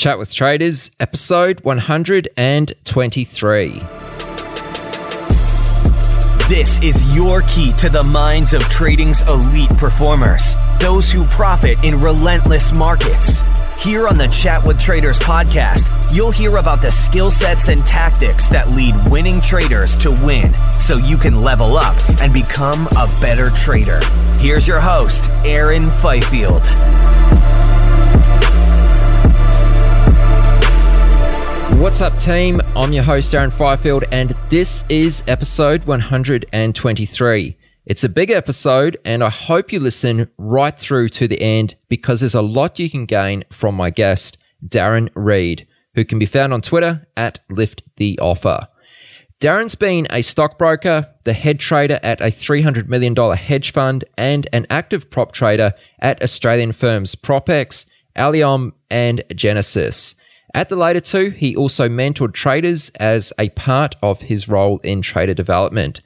Chat with Traders, episode 123. This is your key to the minds of trading's elite performers, those who profit in relentless markets. Here on the Chat with Traders podcast, you'll hear about the skill sets and tactics that lead winning traders to win, so you can level up and become a better trader. Here's your host, Aaron Fifield. What's up, team? I'm your host, Darren Fifield, and this is episode 123. It's a big episode, and I hope you listen right through to the end because there's a lot you can gain from my guest, Darren Reed, who can be found on Twitter at LiftTheOffer. Darren's been a stockbroker, the head trader at a $300 million hedge fund, and an active prop trader at Australian firms Propex, Aliom and Gensis. At the later two, he also mentored traders as a part of his role in trader development.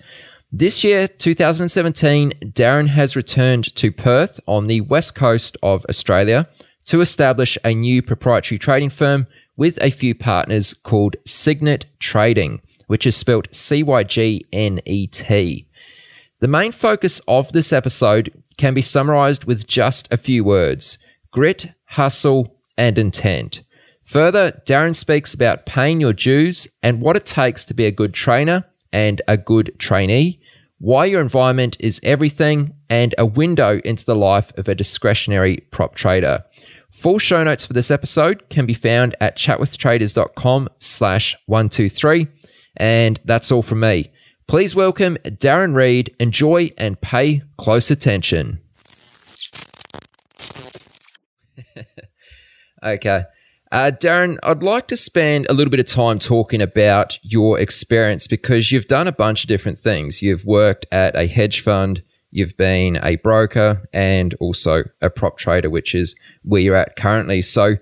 This year, 2017, Darren has returned to Perth on the west coast of Australia to establish a new proprietary trading firm with a few partners called Cygnet Trading, which is spelt C-Y-G-N-E-T. The main focus of this episode can be summarized with just a few words: grit, hustle, and intent. Further, Darren speaks about paying your dues and what it takes to be a good trainer and a good trainee, why your environment is everything, and a window into the life of a discretionary prop trader. Full show notes for this episode can be found at chatwithtraders.com/123. And that's all from me. Please welcome Darren Reed. Enjoy and pay close attention. Okay. Darren, I'd like to spend a little bit of time talking about your experience because you've done a bunch of different things. You've worked at a hedge fund, you've been a broker, and also a prop trader, which is where you're at currently. So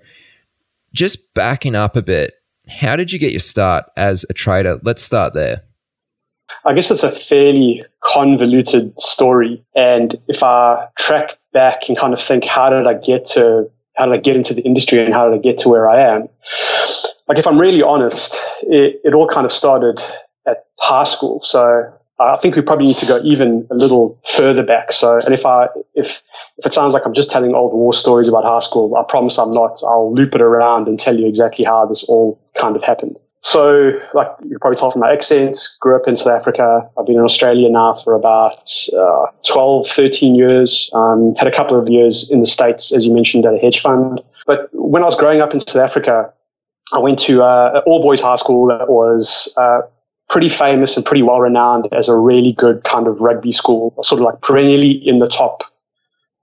just backing up a bit, how did you get your start as a trader? Let's start there. I guess it's a fairly convoluted story. And if I track back and kind of think, how did I get into the industry and how did I get to where I am? Like, if I'm really honest, it all kind of started at high school. So I think we probably need to go even a little further back. So, and if it sounds like I'm just telling old war stories about high school, I promise I'm not. I'll loop it around and tell you exactly how this all kind of happened. So, like you probably told from my accent, grew up in South Africa. I've been in Australia now for about 12, 13 years. Had a couple of years in the States, as you mentioned, at a hedge fund. But when I was growing up in South Africa, I went to an all-boys high school that was pretty famous and pretty well-renowned as a really good kind of rugby school, sort of like perennially in the top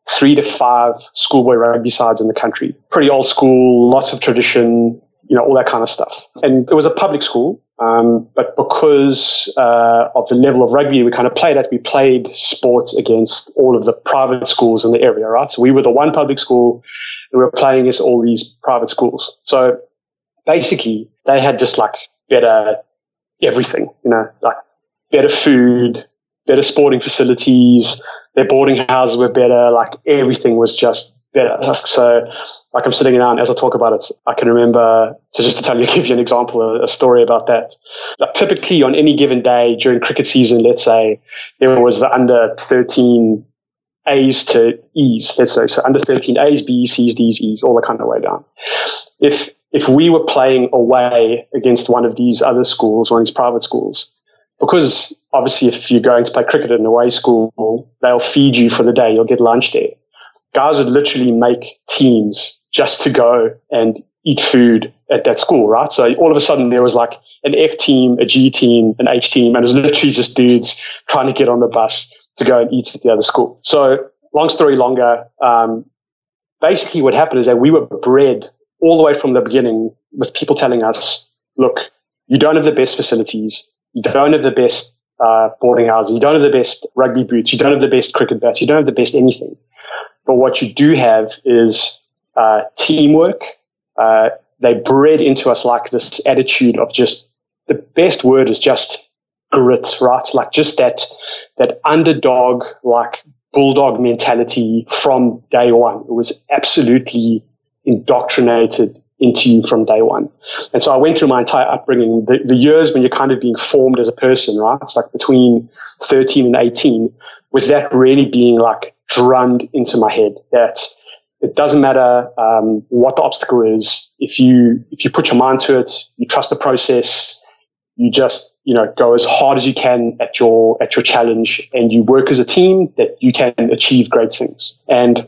3 to 5 schoolboy rugby sides in the country. Pretty old school, lots of tradition, all that kind of stuff. And it was a public school, but because of the level of rugby we kind of played at, we played sports against all of the private schools in the area, right? So we were the one public school, and we were playing against all these private schools. So basically, they had just like better everything, like better food, better sporting facilities, their boarding houses were better, like everything was just better. So like I'm sitting down as I talk about it, I can remember, give you an example, a story about that. Like typically on any given day during cricket season, let's say, there was the under 13 A's to E's, let's say. So under 13 A's, B's, C's, D's, E's, all the kind of way down. If we were playing away against one of these other schools, one of these private schools, because obviously if you're going to play cricket at an away school, they'll feed you for the day, you'll get lunch there. Guys would literally make teams just to go and eat food at that school, right? So all of a sudden there was like an F team, a G team, an H team, and it was literally just dudes trying to get on the bus to go and eat at the other school. So long story longer, basically what happened is that we were bred all the way from the beginning with people telling us, look, you don't have the best facilities, you don't have the best boarding houses, you don't have the best rugby boots, you don't have the best cricket bats, you don't have the best anything. But what you do have is teamwork. They bred into us like this attitude of just, the best word is just grit, right? Like just that underdog, like bulldog mentality from day one. It was absolutely indoctrinated into you from day one. And so I went through my entire upbringing, the years when you're kind of being formed as a person, right? It's like between 13 and 18, with that really being like drummed into my head that it doesn't matter what the obstacle is. If you put your mind to it, you trust the process, you just, go as hard as you can at your challenge, and you work as a team, that you can achieve great things. And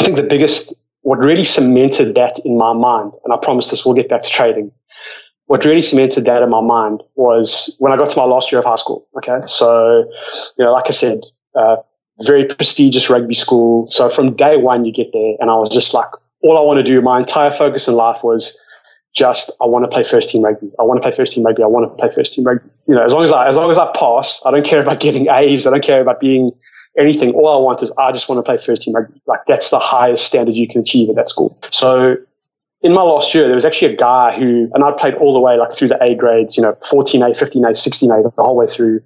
I think what really cemented that in my mind, and I promise this, we'll get back to trading. What really cemented that in my mind was when I got to my last year of high school. Okay. So, like I said, very prestigious rugby school. So from day one, you get there, and I was just like, all I want to do, my entire focus in life was just, I want to play first team rugby. I want to play first team rugby. I want to play first team rugby. As long as I pass, I don't care about getting A's. I don't care about being anything. All I want is, I just want to play first team rugby. Like, that's the highest standard you can achieve at that school. So in my last year, there was actually a guy and I played all the way like through the A grades, 14A, 15A, 16A, the whole way through.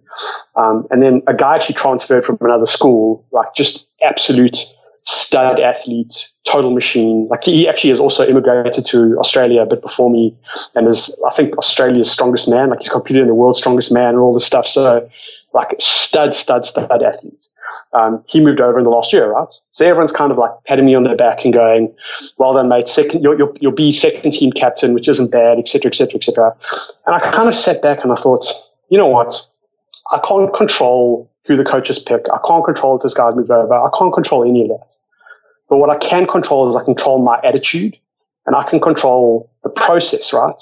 And then a guy actually transferred from another school, like just absolute stud athlete, total machine. Like, he actually has also immigrated to Australia a bit before me, and is, I think, Australia's strongest man. Like, he's competed in the world's strongest man and all this stuff. So like stud athlete. He moved over in the last year, right? So everyone's kind of like patting me on the back and going, well done, mate. You'll be second team captain, which isn't bad, et cetera, et cetera, et cetera. And I kind of sat back and I thought, you know what? I can't control who the coaches pick. I can't control if this guy's moved over. I can't control any of that. But what I can control is I control my attitude, and I can control the process, right?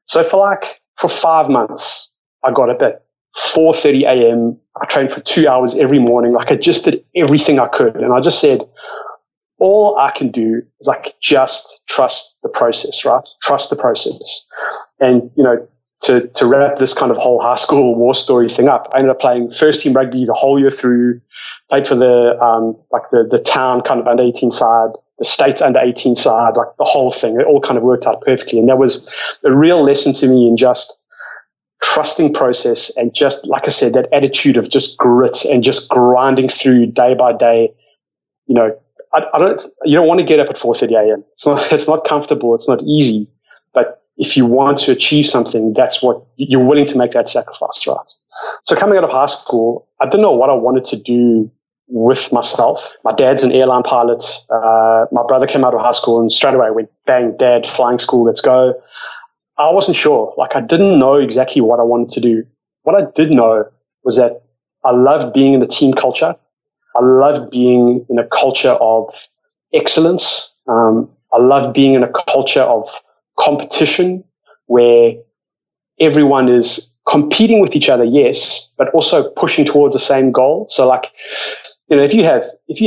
So for 5 months, I got up at 4:30 a.m. I trained for 2 hours every morning. Like, I just did everything I could. And I just said, all I can do is like just trust the process, right? Trust the process. And, to wrap this kind of whole high school war story thing up, I ended up playing first team rugby the whole year through, played for the town kind of under 18 side, the state under 18 side, like the whole thing. It all kind of worked out perfectly. And that was a real lesson to me in just trusting process, and just, like I said, that attitude of just grit and just grinding through day by day. You don't want to get up at 4:30 a.m. It's not comfortable. It's not easy. But if you want to achieve something, that's what you're willing to make that sacrifice, right? So coming out of high school, I didn't know what I wanted to do with myself. My dad's an airline pilot. My brother came out of high school and straight away went, bang, dad, flying school, let's go. I wasn't sure. Like, I didn't know exactly what I wanted to do. What I did know was that I loved being in the team culture. I loved being in a culture of excellence. I loved being in a culture of competition where everyone is competing with each other, yes, but also pushing towards the same goal. So like, if you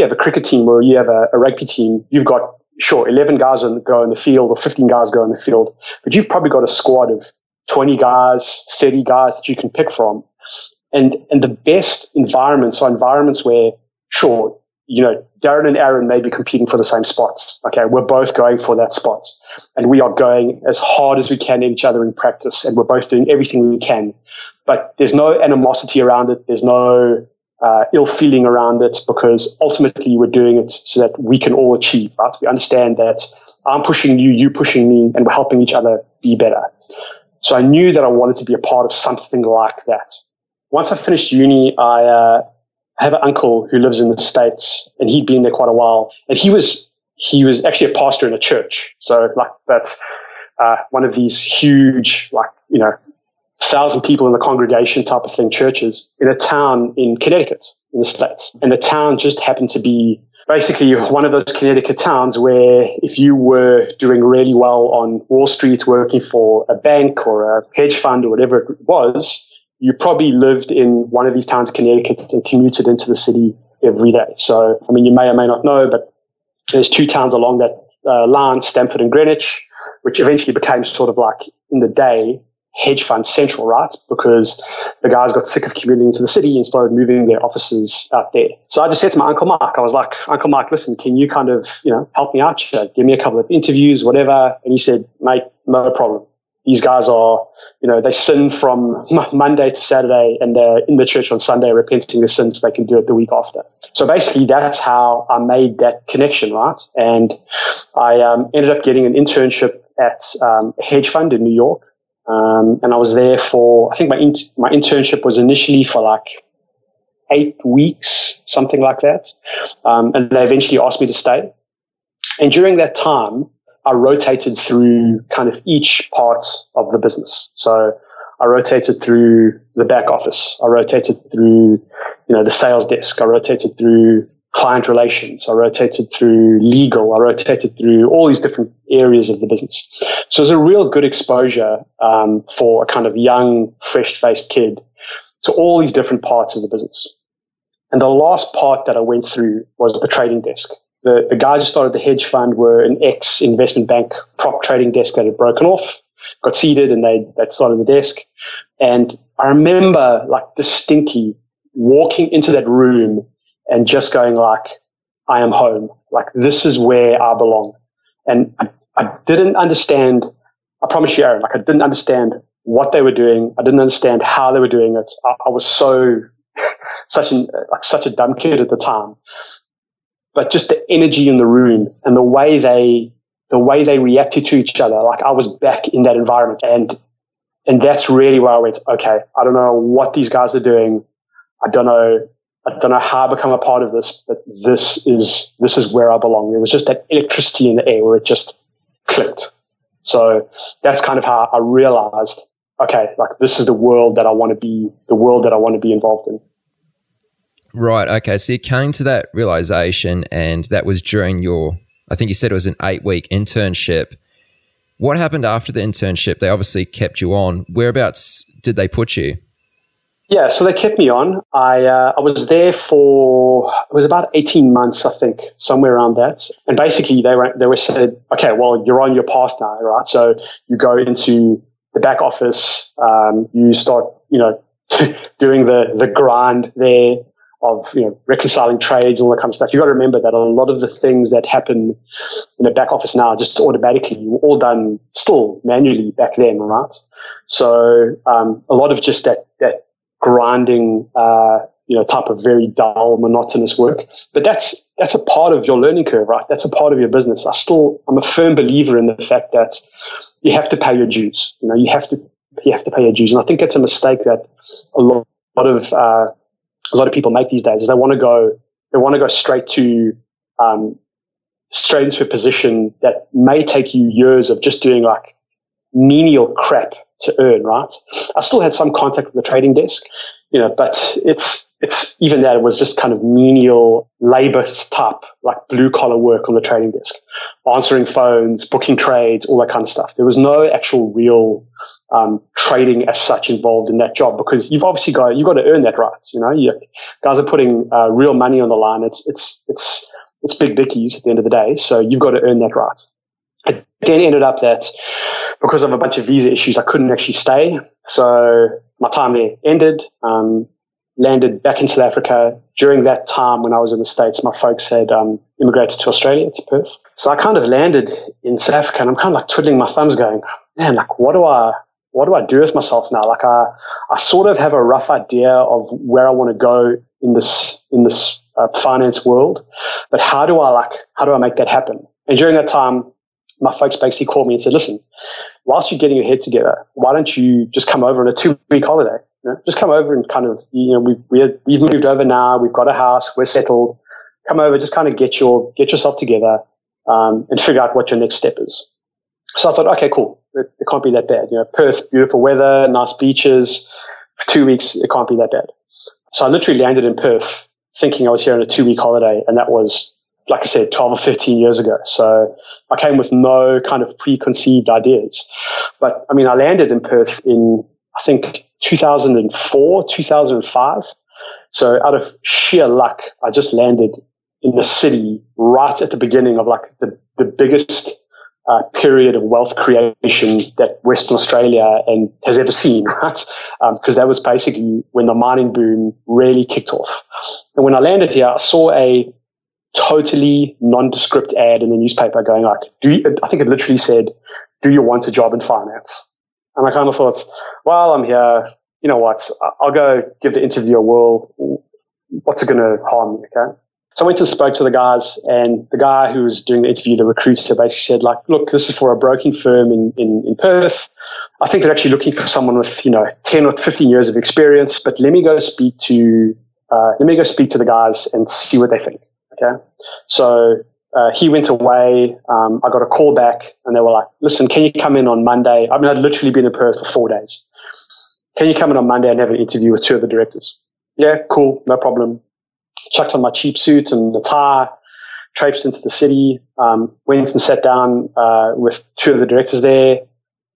have a cricket team or you have a rugby team, you've got, sure, 11 guys go in the field or 15 guys go in the field, but you've probably got a squad of 20 guys, 30 guys that you can pick from. And the best environments are environments where, sure, Darren and Aaron may be competing for the same spot. Okay, we're both going for that spot, and we are going as hard as we can at each other in practice, and we're both doing everything we can. But there's no animosity around it. There's no ill feeling around it, because ultimately we're doing it so that we can all achieve, right? We understand that I'm pushing you, you pushing me, and we're helping each other be better. So I knew that I wanted to be a part of something like that. Once I finished uni, I have an uncle who lives in the States, and he'd been there quite a while, and he was actually a pastor in a church. So like that's one of these huge, 1,000 people in the congregation type of thing, churches in a town in Connecticut in the States. And the town just happened to be basically one of those Connecticut towns where if you were doing really well on Wall Street, working for a bank or a hedge fund or whatever it was, you probably lived in one of these towns in Connecticut and commuted into the city every day. So, I mean, you may or may not know, but there's two towns along that line, Stamford and Greenwich, which eventually became sort of like, in the day, hedge fund central, right? Because the guys got sick of commuting into the city and started moving their offices out there. So I just said to my Uncle Mike, I was like, Uncle Mike, listen, can you kind of, help me out here? Give me a couple of interviews, whatever. And he said, mate, no problem. These guys are, they sin from Monday to Saturday, and they're in the church on Sunday repenting their sins so they can do it the week after. So basically that's how I made that connection, right? And I ended up getting an internship at a hedge fund in New York. And I was there for, I think my internship was initially for like 8 weeks, something like that. And they eventually asked me to stay. And during that time, I rotated through kind of each part of the business. So I rotated through the back office. I rotated through, the sales desk. I rotated through client relations. I rotated through legal. I rotated through all these different areas of the business. So it was a real good exposure for a kind of young, fresh-faced kid to all these different parts of the business. And the last part that I went through was the trading desk. The guys who started the hedge fund were an ex-investment bank prop trading desk that had broken off, got seeded, and they'd started the desk. And I remember like distinctly walking into that room and just going like, I am home. Like, this is where I belong. And I didn't understand, I promise you, Aaron, like I didn't understand what they were doing. I didn't understand how they were doing it. I was such a dumb kid at the time. But just the energy in the room and the way they reacted to each other, like I was back in that environment. And that's really where I went, okay, I don't know what these guys are doing. I don't know how I become a part of this, but this is where I belong. There was just that electricity in the air where it just clicked. So that's kind of how I realized, okay, like this is the world that I want to be involved in. Right. Okay. So you came to that realization, and that was during your, I think you said it was an 8-week internship. What happened after the internship? They obviously kept you on. Whereabouts did they put you? Yeah, so they kept me on. I was there for, it was about 18 months, I think, somewhere around that. And basically they were said, okay, well, you're on your path now, right? So you go into the back office, you start, doing the grind there of, reconciling trades, all that kind of stuff. You got to remember that a lot of the things that happen in the back office now, just automatically, were all done still manually back then, right? So a lot of just that grinding, type of very dull, monotonous work. But that's a part of your learning curve, right? That's a part of your business. I'm a firm believer in the fact that you have to pay your dues. You have to pay your dues. And I think that's a mistake that a lot of people make these days. Is they want to go straight into a position that may take you years of just doing like menial crap to earn, right? I still had some contact with the trading desk, but it's even that it was just kind of menial labor type, like blue collar work on the trading desk, answering phones, booking trades, all that kind of stuff. There was no actual real trading as such involved in that job, because you've got to earn that right. You guys are putting real money on the line. It's big bickies at the end of the day, so you've got to earn that right. It then ended up that because of a bunch of visa issues, I couldn't actually stay. So my time there ended, landed back in South Africa. During that time when I was in the States, my folks had immigrated to Australia, to Perth. So I kind of landed in South Africa, and I'm kind of like twiddling my thumbs going, man, like what do I do with myself now? Like I sort of have a rough idea of where I want to go in this finance world, but how do I make that happen? And during that time, my folks basically called me and said, listen, whilst you're getting your head together, why don't you just come over on a 2-week holiday? Just come over and kind of, we've moved over now. We've got a house. We're settled. Come over, just kind of get yourself together and figure out what your next step is. So I thought, okay, cool. It can't be that bad. Perth, beautiful weather, nice beaches. For 2 weeks, it can't be that bad. So I literally landed in Perth thinking I was here on a 2-week holiday, and that was, like I said, 12 or 15 years ago. So I came with no kind of preconceived ideas. But I mean, I landed in Perth in, I think, 2004, 2005. So out of sheer luck, I just landed in the city right at the beginning of like the biggest period of wealth creation that Western Australia has ever seen, right? Because that was basically when the mining boom really kicked off. And when I landed here, I saw a totally nondescript ad in the newspaper going like, I think it literally said, do you want a job in finance? And I kind of thought, well, I'm here. You know what? I'll go give the interview a whirl. What's it going to harm me? Okay. So I went and spoke to the guys, and the guy who was doing the interview, the recruiter, basically said, like, look, this is for a broking firm in Perth. I think they're actually looking for someone with, 10 or 15 years of experience, but let me go speak to the guys and see what they think. Okay. So he went away. I got a call back, and they were like, listen, can you come in on Monday? I mean, I'd literally been in Perth for 4 days. Can you come in on Monday and have an interview with two of the directors? Yeah, cool, no problem. Chucked on my cheap suit and a tie, traipsed into the city, went and sat down with two of the directors there,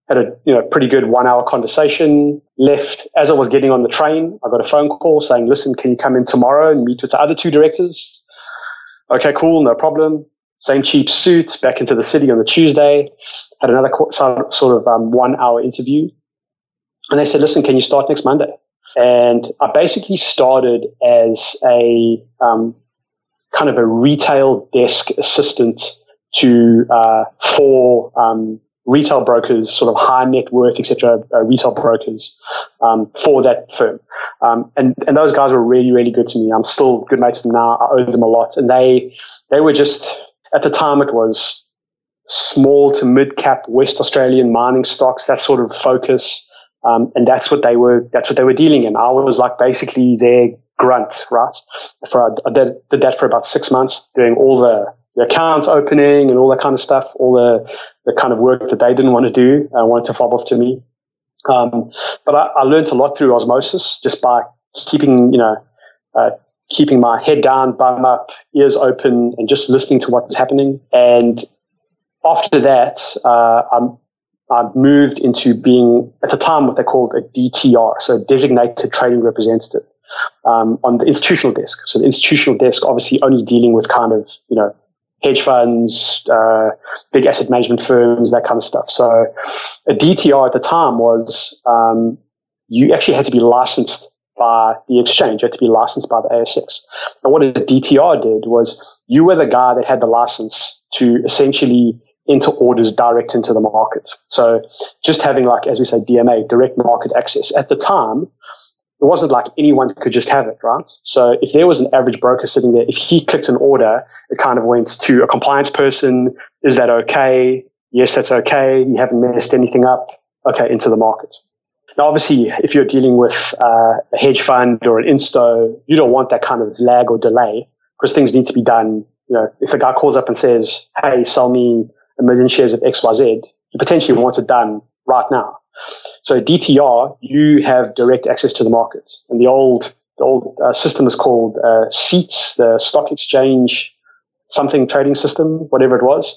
had a pretty good 1 hour conversation, left. As I was getting on the train, I got a phone call saying, listen, can you come in tomorrow and meet with the other two directors? Okay, cool, no problem. Same cheap suit, back into the city on the Tuesday, had another sort of 1 hour interview. And they said, listen, can you start next Monday? And I basically started as a kind of a retail desk assistant for retail brokers, sort of high net worth, etc., retail brokers for that firm. And those guys were really, really good to me. I'm still good mates with them now. I owe them a lot. And they were just, at the time, it was small to mid cap West Australian mining stocks, that sort of focus. And that's what they were dealing in. I was like basically their grunt, right? I did that for about 6 months, doing all the account opening and all that kind of stuff, all the kind of work that they didn't want to do, wanted to fob off to me. But I learned a lot through osmosis, just by keeping my head down, bum up, ears open, and just listening to what was happening. And after that, I moved into being, at the time, what they called a DTR, so designated trading representative, on the institutional desk. So the institutional desk, obviously only dealing with kind of, hedge funds, big asset management firms, that kind of stuff. So a DTR at the time was, you actually had to be licensed by the exchange. You had to be licensed by the ASX. And what a DTR did was, you were the guy that had the license to essentially enter orders direct into the market. So just having, like, as we say, DMA, direct market access. At the time, it wasn't like anyone could just have it, right? So if there was an average broker sitting there, if he clicked an order, it kind of went to a compliance person. Is that okay? Yes, that's okay. You haven't messed anything up. Okay, into the market. Now, obviously, if you're dealing with a hedge fund or an insto, you don't want that kind of lag or delay, because things need to be done. If a guy calls up and says, hey, sell me 1 million shares of XYZ, you potentially want it done right now. So DTR, you have direct access to the markets. And the old system is called SEATS, the Stock Exchange something trading system, whatever it was.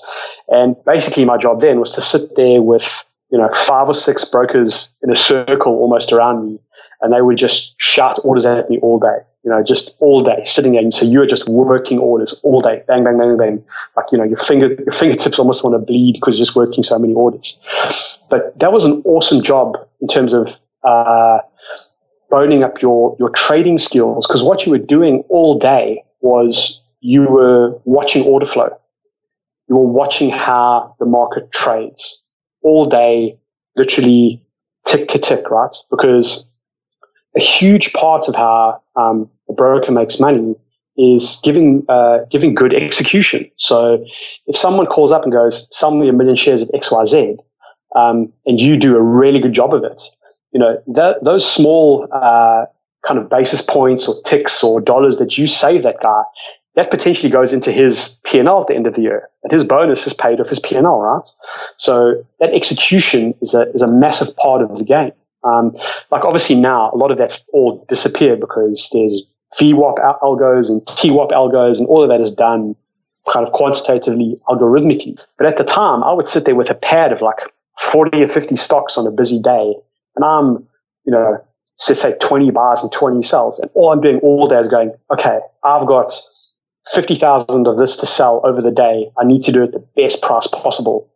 And basically my job then was to sit there with 5 or 6 brokers in a circle almost around me, and they would just shout orders at me all day. Just all day sitting there. And so you're just working orders all day, bang, bang, bang, bang. Like, your fingertips almost want to bleed because you're just working so many orders. But that was an awesome job in terms of boning up your trading skills, because what you were doing all day was you were watching order flow. You were watching how the market trades all day, literally tick to tick, right? Because a huge part of how a broker makes money is giving good execution. So if someone calls up and goes, sell me 1 million shares of XYZ, and you do a really good job of it, those small kind of basis points or ticks or dollars that you save that guy, that potentially goes into his P&L at the end of the year. And his bonus is paid off his P&L, right? So that execution is a massive part of the game. Like obviously now, a lot of that's all disappeared because there's VWAP algos and TWAP algos, and all of that is done kind of quantitatively, algorithmically. But at the time, I would sit there with a pad of like 40 or 50 stocks on a busy day, and I'm, let's say 20 buys and 20 sells, and all I'm doing all day is going, okay, I've got 50,000 of this to sell over the day. I need to do it at the best price possible.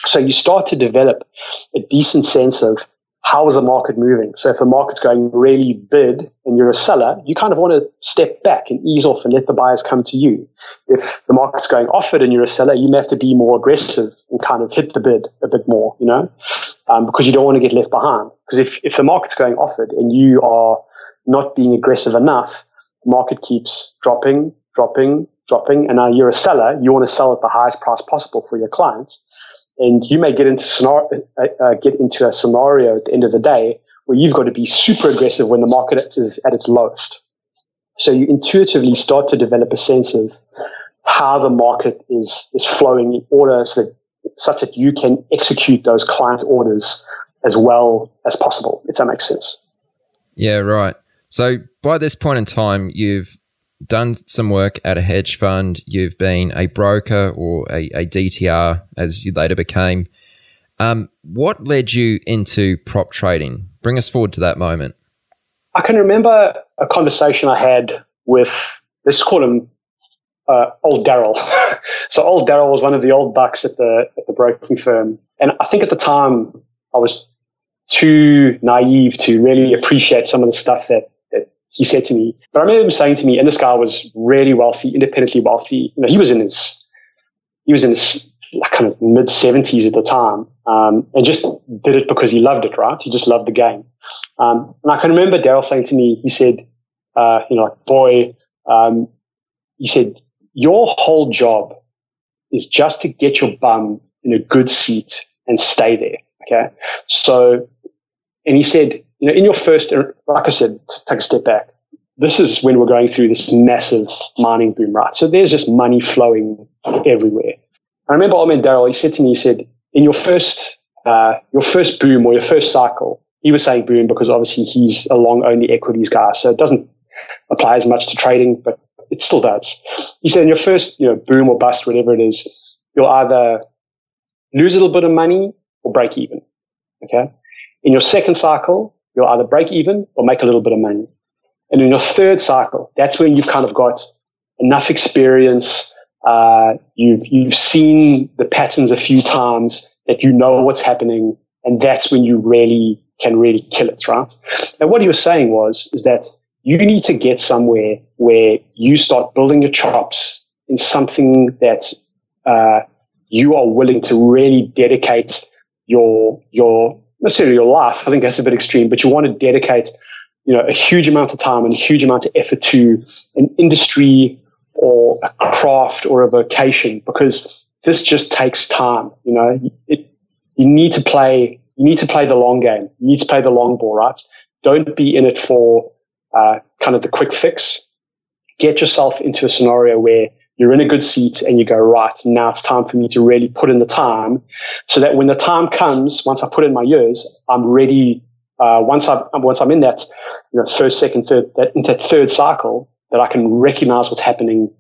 So you start to develop a decent sense of how is the market moving. So if the market's going really bid and you're a seller, you kind of want to step back and ease off and let the buyers come to you. If the market's going off it and you're a seller, you may have to be more aggressive and kind of hit the bid a bit more, because you don't want to get left behind. Because if the market's going off it and you are not being aggressive enough, the market keeps dropping, dropping, and now you're a seller. You want to sell at the highest price possible for your clients, and you may get into a scenario at the end of the day where you've got to be super aggressive when the market is at its lowest. So you intuitively start to develop a sense of how the market is flowing in order such that you can execute those client orders as well as possible, if that makes sense. Yeah, right. So by this point in time, you've done some work at a hedge fund, you've been a broker or a DTR as you later became. What led you into prop trading? Bring us forward to that moment. I can remember a conversation I had with, let's call him old Daryl. So old Daryl was one of the old bucks at the broking firm. And I think at the time I was too naive to really appreciate some of the stuff that he said to me. But I remember him saying to me, and this guy was really wealthy, independently wealthy. You know, he was in his like kind of mid 70s at the time, and just did it because he loved it, right? He just loved the game. And I can remember Daryl saying to me, he said, boy, he said, your whole job is just to get your bum in a good seat and stay there. Okay. So, and he said, in your first, like I said, take a step back. This is when we're going through this massive mining boom, right? So there's just money flowing everywhere. I remember old man Daryl, he said to me, he said, in your first boom or your first cycle, he was saying boom because obviously he's a long only equities guy. So it doesn't apply as much to trading, but it still does. He said in your first, boom or bust, whatever it is, you'll either lose a little bit of money or break even. Okay. In your second cycle, you'll either break even or make a little bit of money. And in your third cycle, that's when you've kind of got enough experience. You've seen the patterns a few times that you know what's happening. And that's when you can really kill it, right? And what he was saying is that you need to get somewhere where you start building your chops in something that you are willing to really dedicate your necessarily your life. I think that's a bit extreme, but you want to dedicate, a huge amount of time and a huge amount of effort to an industry or a craft or a vocation, because this just takes time. You need to play the long game. You need to play the long ball, right? Don't be in it for kind of the quick fix. Get yourself into a scenario where you're in a good seat and you go, right, now it's time for me to really put in the time so that when the time comes, once I put in my years, I'm ready. Once I'm in that, first, second, third, that third cycle, that I can recognize what's happening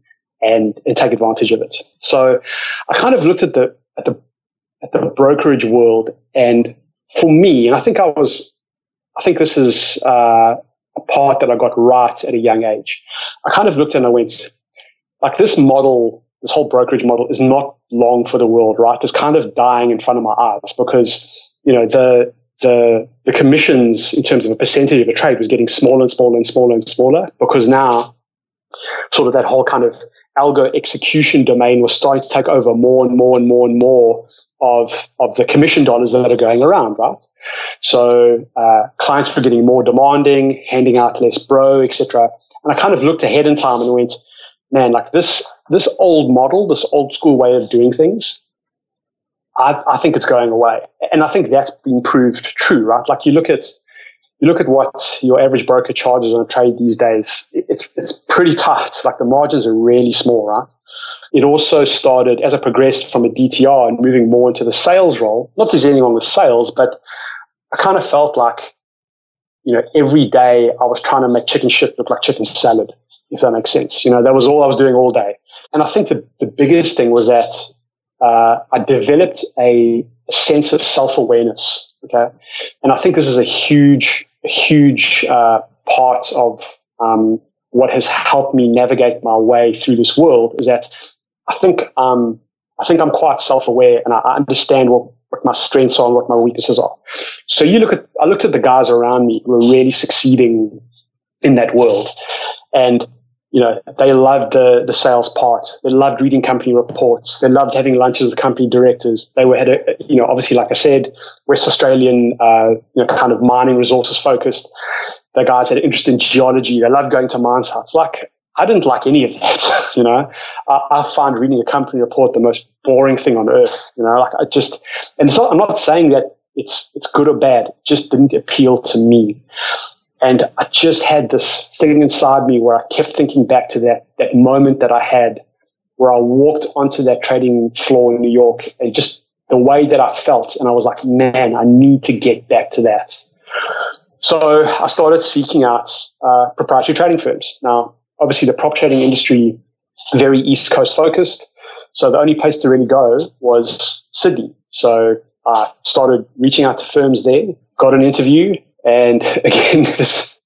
and take advantage of it. So I kind of looked at the brokerage world, and for me, and I think this is a part that I got right at a young age. I kind of looked and I went, like, this whole brokerage model is not long for the world, right? It's kind of dying in front of my eyes because, the commissions in terms of a percentage of a trade was getting smaller and smaller and smaller and smaller, because now sort of that whole kind of algo execution domain was starting to take over more and more and more and more of the commission dollars that are going around, right? So clients were getting more demanding, handing out less bro, etc. And I kind of looked ahead in time and went, man, like this old model, this old school way of doing things, I think it's going away. And I think that's been proved true, right? Like you look at what your average broker charges on a trade these days, it's pretty tight. Like the margins are really small, right? It also started, as I progressed from a DTR and moving more into the sales role, not there's anything wrong with sales, but I kind of felt like, every day I was trying to make chicken shit look like chicken salad, if that makes sense. That was all I was doing all day. And I think the biggest thing was that I developed a sense of self-awareness, okay? And I think this is a huge part of what has helped me navigate my way through this world, is that I think I'm quite self-aware, and I understand what my strengths are and what my weaknesses are. So I looked at the guys around me who were really succeeding in that world, and they loved the sales part. They loved reading company reports. They loved having lunches with company directors. They obviously, like I said, West Australian, kind of mining resources focused. The guys had an interest in geology. They loved going to mine sites. Like, I didn't like any of that. I find reading a company report the most boring thing on earth. And so I'm not saying that it's good or bad. It just didn't appeal to me. And I just had this thing inside me where I kept thinking back to that moment that I had where I walked onto that trading floor in New York, and just the way that I felt. And I was like, man, I need to get back to that. So I started seeking out proprietary trading firms. Now, obviously, the prop trading industry, very East Coast focused. So the only place to really go was Sydney. So I started reaching out to firms there, got an interview. And again, this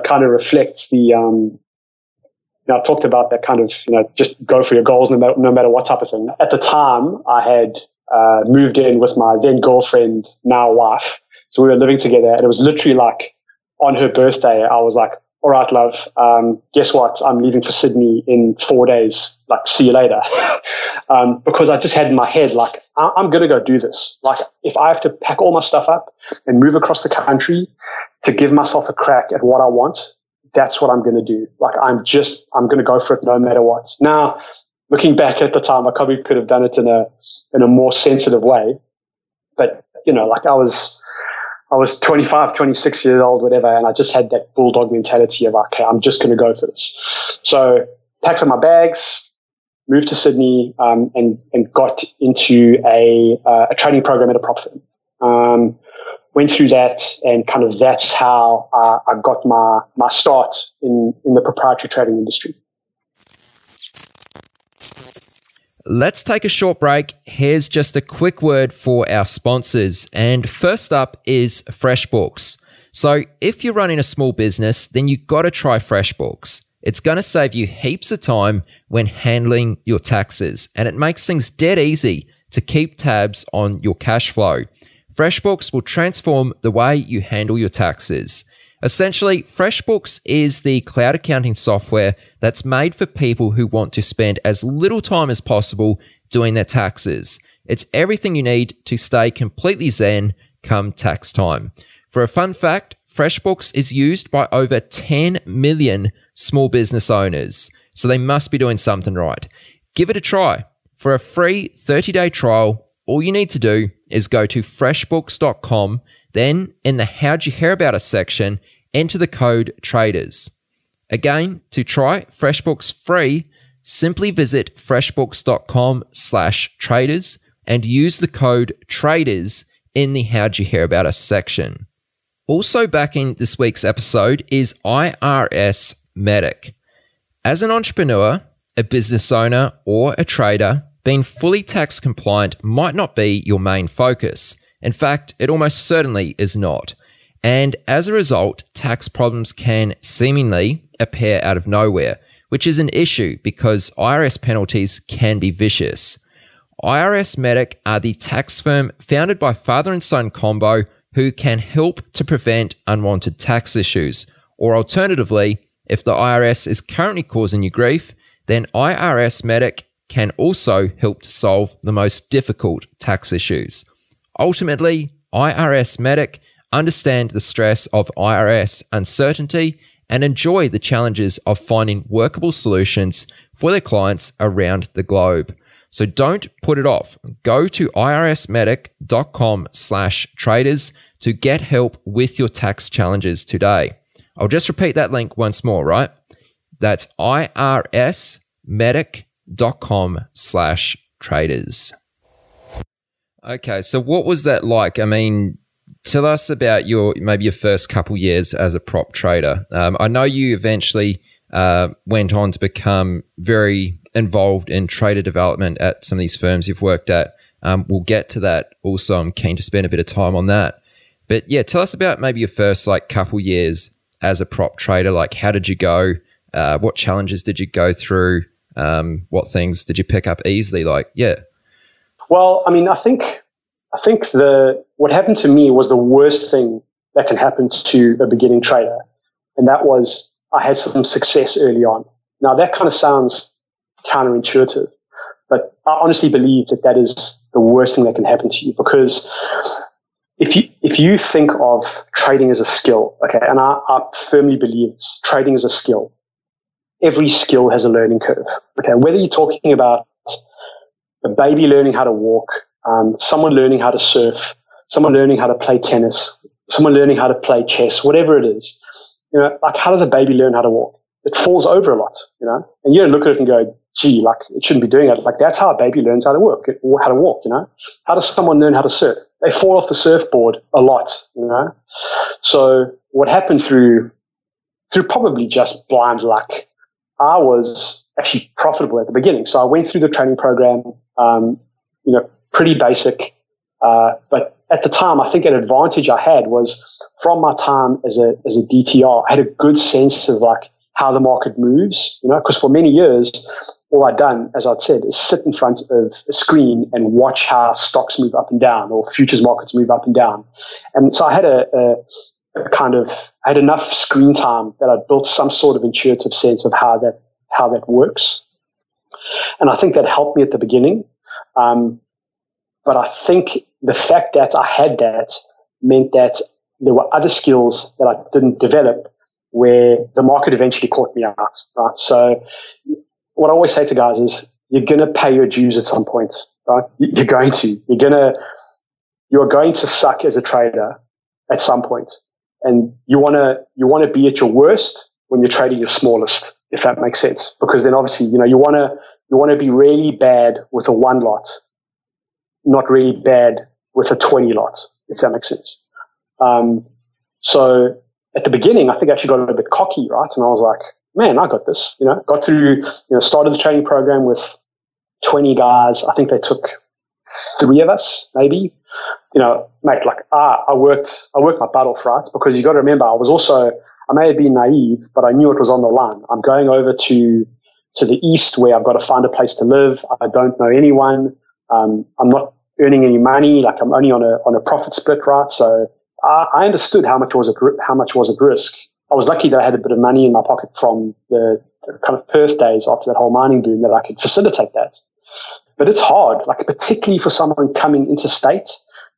kind of reflects the, I talked about that kind of, just go for your goals no matter what type of thing. At the time, I had moved in with my then girlfriend, now wife. So we were living together, and it was literally like on her birthday, I was like, all right, love, guess what? I'm leaving for Sydney in 4 days. Like, see you later. Because I just had in my head, like, I'm going to go do this. Like, if I have to pack all my stuff up and move across the country to give myself a crack at what I want, that's what I'm going to do. Like, I'm going to go for it no matter what. Now, looking back at the time, I probably could have done it in a more sensitive way. But, like I was 25, 26 years old, whatever, and I just had that bulldog mentality of, okay, I'm just going to go for this. So packed up my bags, moved to Sydney, and got into a training program at a prop firm. Went through that, and kind of that's how I got my start in the proprietary trading industry. Let's take a short break. Here's just a quick word for our sponsors. And first up is FreshBooks. So if you're running a small business, then you got to try FreshBooks. It's going to save you heaps of time when handling your taxes, and it makes things dead easy to keep tabs on your cash flow. FreshBooks will transform the way you handle your taxes. Essentially, FreshBooks is the cloud accounting software that's made for people who want to spend as little time as possible doing their taxes. It's everything you need to stay completely zen come tax time. For a fun fact, FreshBooks is used by over 10 million small business owners, so they must be doing something right. Give it a try. For a free 30-day trial, all you need to do is go to freshbooks.com, then in the How'd You Hear About Us section, enter the code TRADERS. Again, to try FreshBooks free, simply visit freshbooks.com/traders and use the code TRADERS in the How'd You Hear About Us section. Also backing this week's episode is IRS Medic. As an entrepreneur, a business owner, or a trader, being fully tax compliant might not be your main focus. In fact, it almost certainly is not. And as a result, tax problems can seemingly appear out of nowhere, which is an issue because IRS penalties can be vicious. IRS Medic are the tax firm founded by father and son combo who can help to prevent unwanted tax issues. Or alternatively, if the IRS is currently causing you grief, then IRS Medic can also help to solve the most difficult tax issues. Ultimately, IRS Medic understand the stress of IRS uncertainty and enjoy the challenges of finding workable solutions for their clients around the globe. So don't put it off. Go to irsmedic.com/traders to get help with your tax challenges today. I'll just repeat that link once more, right? That's irsmedic.com/traders. Okay, so what was that like? I mean, tell us about your first couple years as a prop trader. I know you eventually went on to become very involved in trader development at some of these firms you've worked at. We'll get to that also. I'm keen to spend a bit of time on that. But yeah, tell us about maybe your first couple years as a prop trader. Like, how did you go? What challenges did you go through? What things did you pick up easily? Well, I mean, I think what happened to me was the worst thing that can happen to a beginning trader, and that was I had some success early on. Now, that kind of sounds counterintuitive, but I honestly believe that is the worst thing that can happen to you, because if you think of trading as a skill, okay, and I firmly believe trading is a skill, every skill has a learning curve. Okay, whether you're talking about a baby learning how to walk, someone learning how to surf, someone learning how to play tennis, someone learning how to play chess, whatever it is, like how does a baby learn how to walk? It falls over a lot, and you don't look at it and go, gee, like it shouldn't be doing it. Like that's how a baby learns how to walk, How does someone learn how to surf? They fall off the surfboard a lot, So what happened through probably just blind luck, I was actually profitable at the beginning. So I went through the training program, pretty basic. But at the time, I think an advantage I had was from my time as a DTR, I had a good sense of like how the market moves, because for many years, all I'd done, as I'd said, is sit in front of a screen and watch how stocks move up and down or futures markets move up and down. And so I had I had enough screen time that I'd built some sort of intuitive sense of how that works. And I think that helped me at the beginning. But I think the fact that I had that meant that there were other skills that I didn't develop where the market eventually caught me out, right? So what I always say to guys is you're going to pay your dues at some point, right? You're going to. You're going to suck as a trader at some point. And you want to be at your worst when you're trading your smallest, if that makes sense. Because then obviously, you want to be really bad with a 1 lot, not really bad with a 20 lot, if that makes sense. So at the beginning, I think I actually got a little bit cocky, right? And I was like, man, I got this, got through, started the training program with 20 guys. I think they took 3 of us, maybe, mate, like, I worked my butt off, right? Because you got to remember, I may have been naive, but I knew it was on the line. I'm going over to the east where I've got to find a place to live. I don't know anyone. I'm not earning any money. Like I'm only on a profit split, right? So I understood how much was at risk. I was lucky that I had a bit of money in my pocket from the kind of Perth days after that whole mining boom that I could facilitate that. But it's hard, like particularly for someone coming interstate,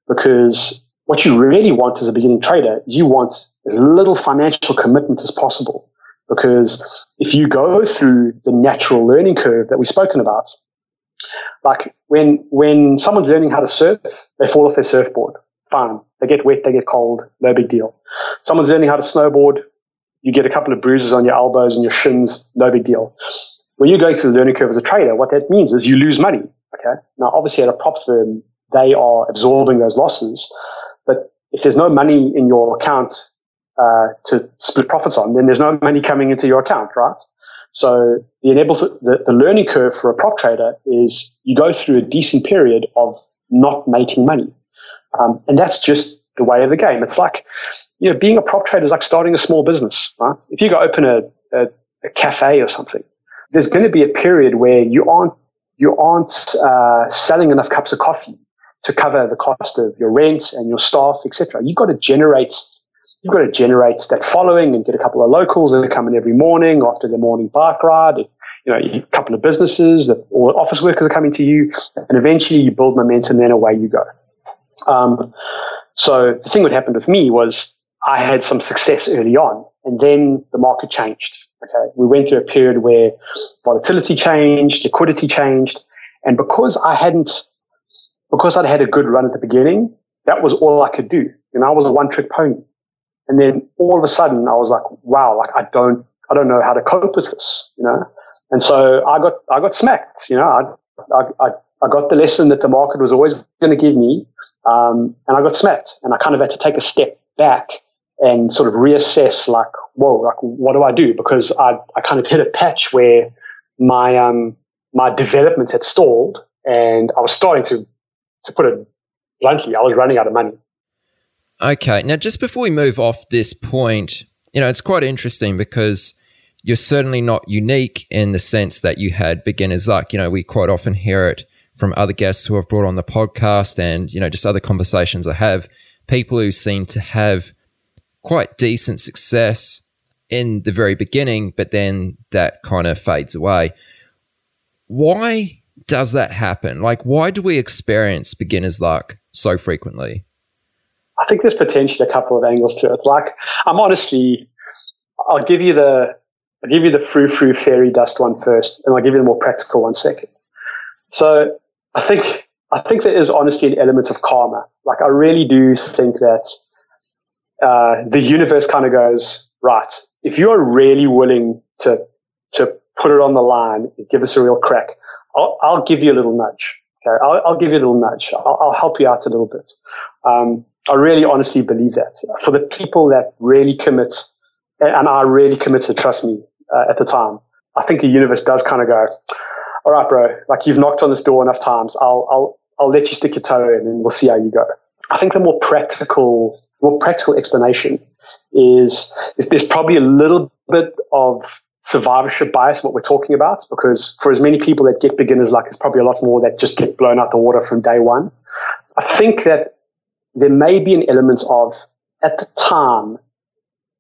because what you really want as a beginning trader is you want as little financial commitment as possible. Because if you go through the natural learning curve that we've spoken about, like when someone's learning how to surf, they fall off their surfboard. Fine. They get wet, they get cold, no big deal. Someone's learning how to snowboard, you get a couple of bruises on your elbows and your shins, no big deal. When you're going through the learning curve as a trader, what that means is you lose money. Okay. Now, obviously, at a prop firm, they are absorbing those losses. But if there's no money in your account to split profits on, then there's no money coming into your account, right? So the learning curve for a prop trader is you go through a decent period of not making money. And that's just the way of the game. It's like, being a prop trader is like starting a small business, right? If you go open a cafe or something, there's going to be a period where you aren't selling enough cups of coffee to cover the cost of your rent and your staff, etc. You've got to generate that following and get a couple of locals that come in every morning after their morning bike ride. A couple of businesses or office workers are coming to you, and eventually you build momentum, then away you go. So the thing that happened with me was I had some success early on, and then the market changed. Okay, we went through a period where volatility changed, liquidity changed, and because I'd had a good run at the beginning, that was all I could do. I was a one-trick pony, and then all of a sudden I was like, wow, like I don't know how to cope with this, and so I got smacked. I got the lesson that the market was always going to give me, and I got smacked, and I kind of had to take a step back and sort of reassess, like, whoa, like what do I do? Because I kind of hit a patch where my development had stalled, and I was starting to put it bluntly, I was running out of money. Okay, now just before we move off this point, it's quite interesting because you're certainly not unique in the sense that you had beginner's luck. We quite often hear it from other guests who I've brought on the podcast and, just other conversations I have, people who seem to have quite decent success in the very beginning, but then that kind of fades away. Why does that happen? Like, why do we experience beginner's luck so frequently? I think there's potentially a couple of angles to it. Like, I'll give you the I'll give you the frou-frou fairy dust one first, and I'll give you the more practical one second. So I think there is honestly an element of karma. Like, I really do think that the universe kind of goes, right, if you are really willing to put it on the line and give us a real crack, I'll give you a little nudge. Okay, I'll give you a little nudge. I'll help you out a little bit. I really honestly believe that. For the people that really commit, and I really committed, trust me, at the time, I think the universe does kind of go, all right, bro, like, you've knocked on this door enough times. I'll let you stick your toe in and we'll see how you go. I think the more practical explanation is there's probably a little bit of survivorship bias, what we're talking about, because for as many people that get beginner's luck, there's probably a lot more that just get blown out the water from day one. I think that there may be an element of, at the time,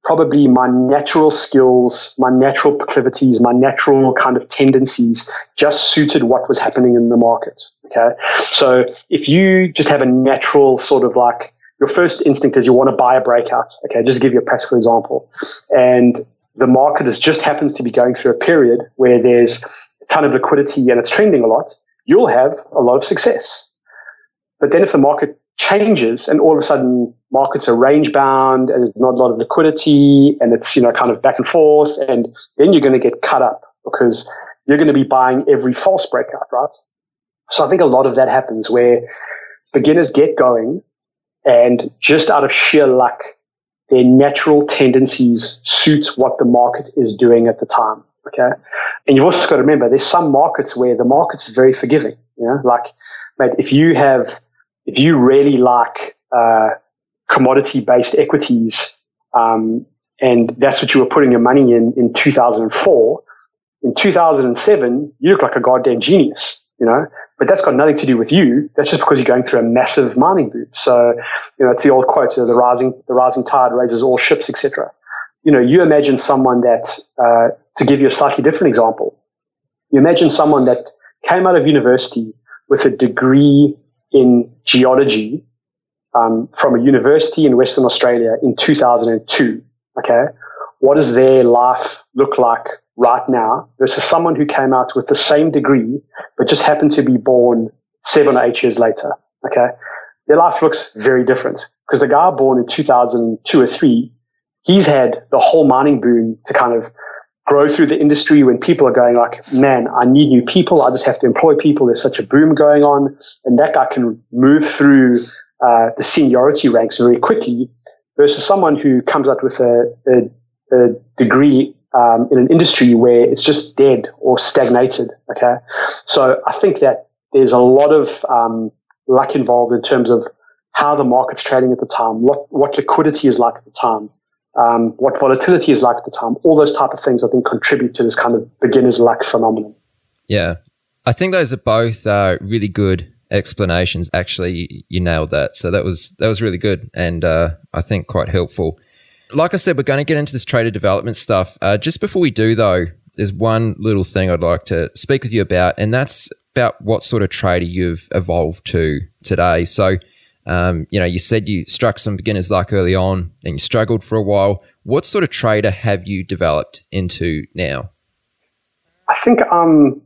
probably my natural skills, my natural proclivities, my natural kind of tendencies just suited what was happening in the market. Okay. So if you just have a natural sort of like, your first instinct is you want to buy a breakout. Okay. Just to give you a practical example. And the market just happens to be going through a period where there's a ton of liquidity and it's trending a lot, you'll have a lot of success. But then if the market changes and all of a sudden markets are range bound and there's not a lot of liquidity and it's, kind of back and forth, and then you're going to get cut up because you're going to be buying every false breakout, right? So I think a lot of that happens where beginners get going and just out of sheer luck, their natural tendencies suit what the market is doing at the time. Okay. And you've also got to remember there's some markets where the market's very forgiving. Like, mate, if you really like commodity based equities, and that's what you were putting your money in 2004, in 2007, you look like a goddamn genius, but that's got nothing to do with you. That's just because you're going through a massive mining boom. So, it's the old quote, the rising tide raises all ships, etc. You imagine someone that, to give you a slightly different example, you imagine someone that came out of university with a degree in geology, from a university in Western Australia in 2002. Okay. What does their life look like right now versus someone who came out with the same degree, but just happened to be born 7 or 8 years later? Okay. Their life looks very different because the guy born in 2002 or 3, he's had the whole mining boom to kind of grow through the industry when people are going like, man, I need new people. I just have to employ people. There's such a boom going on. And that guy can move through the seniority ranks very quickly versus someone who comes out with a degree in an industry where it's just dead or stagnated. Okay. So I think that there's a lot of luck involved in terms of how the market's trading at the time, what liquidity is like at the time, what volatility is like at the time. All those type of things, I think, contribute to this kind of beginner's luck phenomenon. Yeah. I think those are both really good explanations. Actually, you nailed that. So that was really good and I think quite helpful. Like I said, we're going to get into this trader development stuff. Just before we do, though, there's one little thing I'd like to speak with you about, and that's about what sort of trader you've evolved to today. So, you said you struck some beginner's luck early on and you struggled for a while. What sort of trader have you developed into now? I think I'm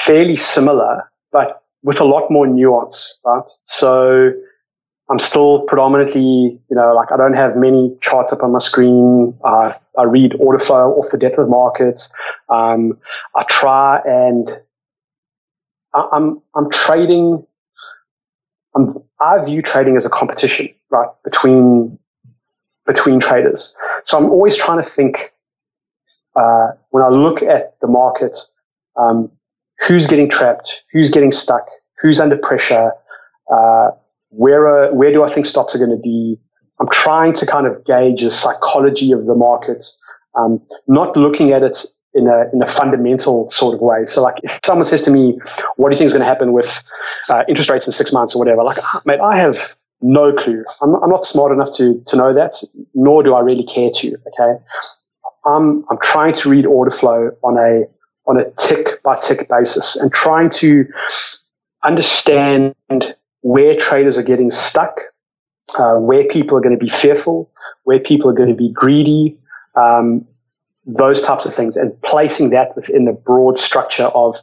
fairly similar, but with a lot more nuance, right? So I'm still predominantly, I don't have many charts up on my screen. I read order flow off the depth of markets. I try and I'm trading. I view trading as a competition, right, between traders. So I'm always trying to think, when I look at the market, who's getting trapped, who's getting stuck, who's under pressure, where do I think stocks are going to be? I'm trying to kind of gauge the psychology of the market, not looking at it in a fundamental sort of way. So like if someone says to me, what do you think is going to happen with interest rates in 6 months or whatever? Like, mate, I have no clue. I'm not smart enough to know that, nor do I really care to. Okay. I'm trying to read order flow on a tick by tick basis and trying to understand where traders are getting stuck, where people are going to be fearful, where people are going to be greedy, those types of things, and placing that within the broad structure of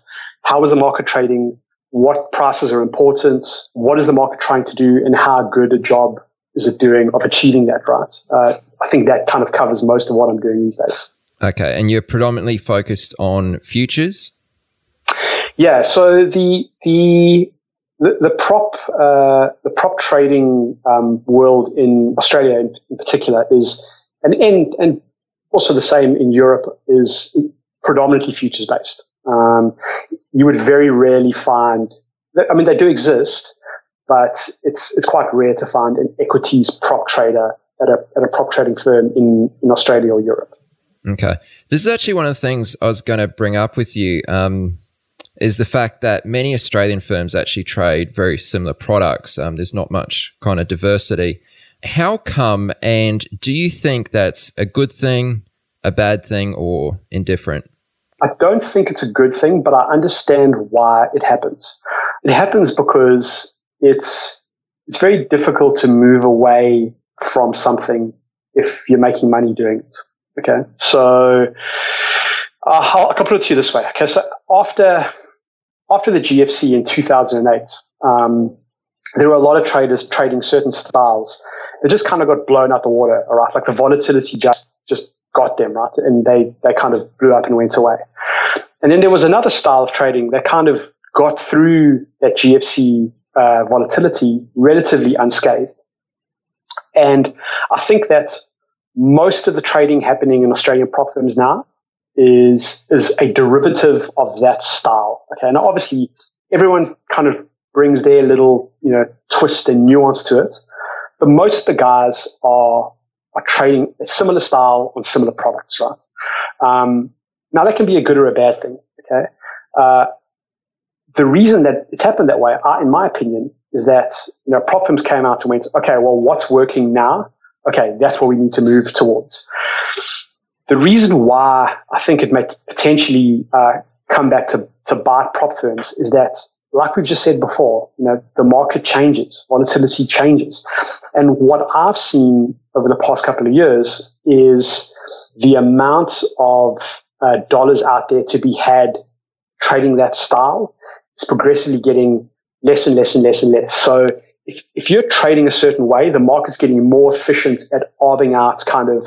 how is the market trading, what prices are important, what is the market trying to do, and how good a job is it doing of achieving that, right? I think that kind of covers most of what I'm doing these days. Okay, and you're predominantly focused on futures? Yeah, so the prop trading world in Australia in particular is, and also the same in Europe, is predominantly futures based. You would very rarely find, I mean, they do exist, but it's quite rare to find an equities prop trader at a prop trading firm in Australia or Europe. Okay. This is actually one of the things I was going to bring up with you, is the fact that many Australian firms actually trade very similar products. There's not much kind of diversity. How come, and do you think that's a good thing, a bad thing, or indifferent? I don't think it's a good thing, but I understand why it happens. It happens because it's very difficult to move away from something if you're making money doing it. Okay, so I'll put it to you this way. Okay, so after the GFC in 2008, there were a lot of traders trading certain styles. It just kind of got blown out the water, all right? Like the volatility just got them, right? And they kind of blew up and went away. And then there was another style of trading that kind of got through that GFC volatility relatively unscathed. And I think that most of the trading happening in Australian prop firms now is a derivative of that style. Okay, now obviously everyone kind of brings their little twist and nuance to it, but most of the guys are trading a similar style on similar products, right? Now that can be a good or a bad thing. Okay, the reason that it's happened that way, in my opinion, is that prop firms came out and went, okay, well, what's working now? Okay, that's what we need to move towards. The reason why I think it may potentially come back to bite prop firms is that, like we've just said before, the market changes, volatility changes. And what I've seen over the past couple of years is the amount of dollars out there to be had trading that style is progressively getting less and less and less and less. So if you're trading a certain way, the market's getting more efficient at arbing out kind of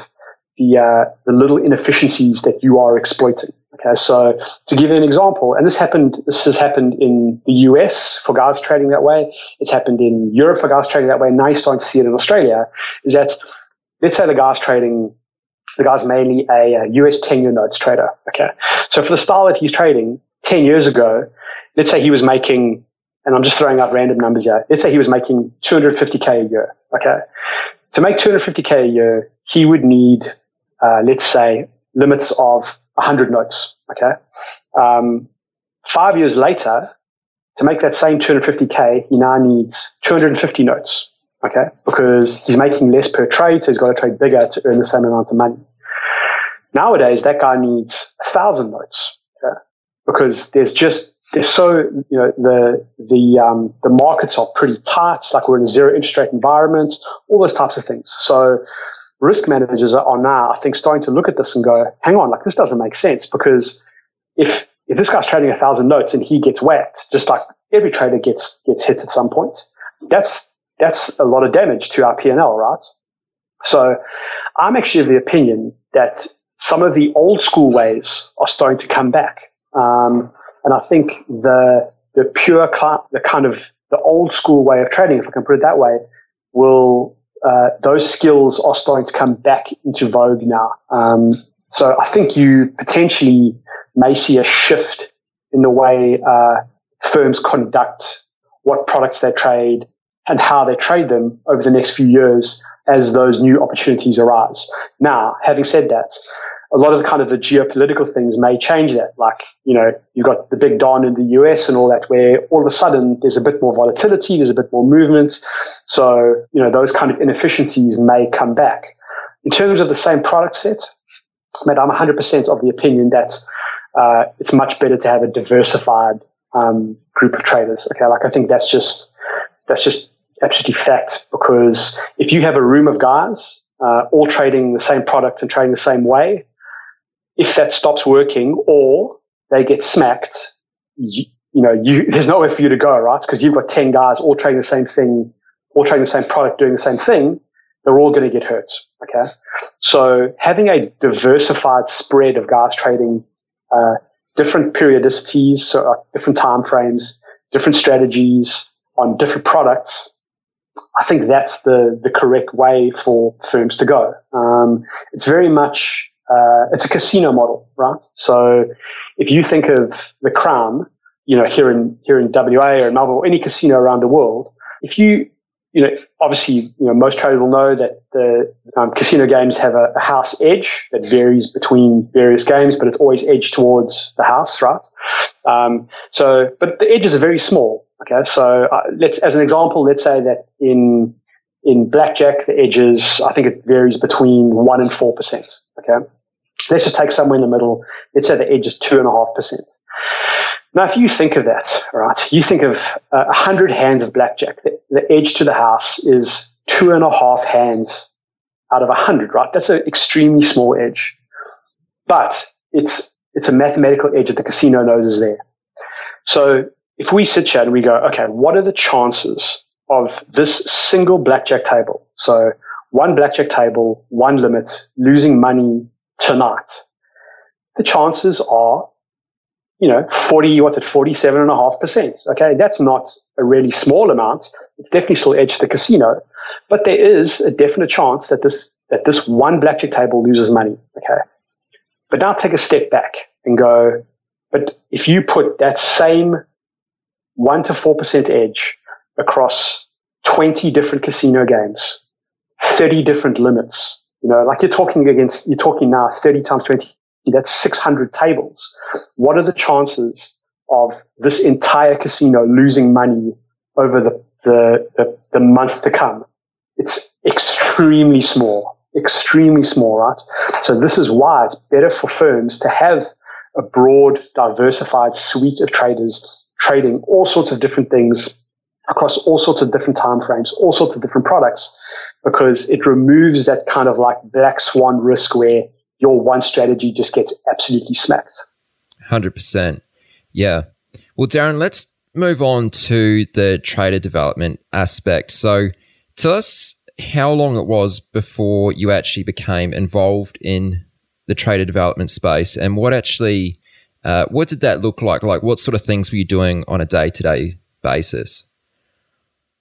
the little inefficiencies that you are exploiting. Okay, so to give you an example, and this has happened in the US for guys trading that way. It's happened in Europe for guys trading that way. Now you're starting to see it in Australia. Is that, let's say the guy's mainly a US 10-year notes trader. Okay, so for the style that he's trading 10 years ago, let's say he was making, and I'm just throwing out random numbers here, let's say he was making $250K a year. Okay, to make $250K a year, he would need, let's say, limits of 100 notes. Okay, 5 years later, to make that same 250K, he now needs 250 notes. Okay, because he's making less per trade, so he's got to trade bigger to earn the same amount of money. Nowadays, that guy needs 1,000 notes. Okay, because the markets are pretty tight. Like we're in a zero interest rate environment, all those types of things. So risk managers are now, I think, starting to look at this and go, hang on, like this doesn't make sense, because if this guy's trading 1,000 notes and he gets whacked, just like every trader gets hit at some point, that's a lot of damage to our P&L, right? So I'm actually of the opinion that some of the old school ways are starting to come back. And I think the old school way of trading, if I can put it that way, those skills are starting to come back into vogue now. So I think you potentially may see a shift in the way firms conduct what products they trade and how they trade them over the next few years as those new opportunities arise. Now, having said that, a lot of the geopolitical things may change that. Like, you've got the big Don in the US and all that, where all of a sudden there's a bit more volatility, there's a bit more movement. So, those kind of inefficiencies may come back. In terms of the same product set, mate, I'm 100% of the opinion that it's much better to have a diversified group of traders. Okay, like I think that's just absolutely fact, because if you have a room of guys all trading the same product and trading the same way, if that stops working or they get smacked, there's nowhere for you to go, right? Because you've got 10 guys all trading the same thing, all trading the same product, doing the same thing. They're all going to get hurt, okay? So having a diversified spread of guys trading different periodicities, so different time frames, different strategies on different products, I think that's the correct way for firms to go. It's very much, it's a casino model, right? So if you think of the Crown, here in WA or Melbourne or any casino around the world, if obviously, most traders will know that the casino games have a house edge that varies between various games, but it's always edged towards the house, right? But the edges are very small. Okay, so as an example, let's say that in blackjack, the edges, I think it varies between 1% and 4%. Okay, let's just take somewhere in the middle. Let's say the edge is 2.5%. Now, if you think of that, right, you think of 100 hands of blackjack. The edge to the house is 2.5 hands out of 100, right? That's an extremely small edge, but it's a mathematical edge that the casino knows is there. So if we sit here and we go, okay, what are the chances of this single blackjack table? So one blackjack table, one limit, losing money tonight. The chances are 47.5%. Okay, that's not a really small amount. It's definitely still edge to the casino, but there is a definite chance that this one blackjack table loses money. Okay, but now take a step back and go, but if you put that same 1 to 4% edge across 20 different casino games, 30 different limits, like you're talking now 30 times 20. That's 600 tables. What are the chances of this entire casino losing money over the month to come? It's extremely small, right? So this is why it's better for firms to have a broad, diversified suite of traders trading all sorts of different things across all sorts of different time frames, all sorts of different products, because it removes that kind of like black swan risk where your one strategy just gets absolutely smacked. 100%. Yeah. Well, Darren, let's move on to the trader development aspect. So tell us how long it was before you actually became involved in the trader development space, and what did that look like? Like, what sort of things were you doing on a day-to-day basis?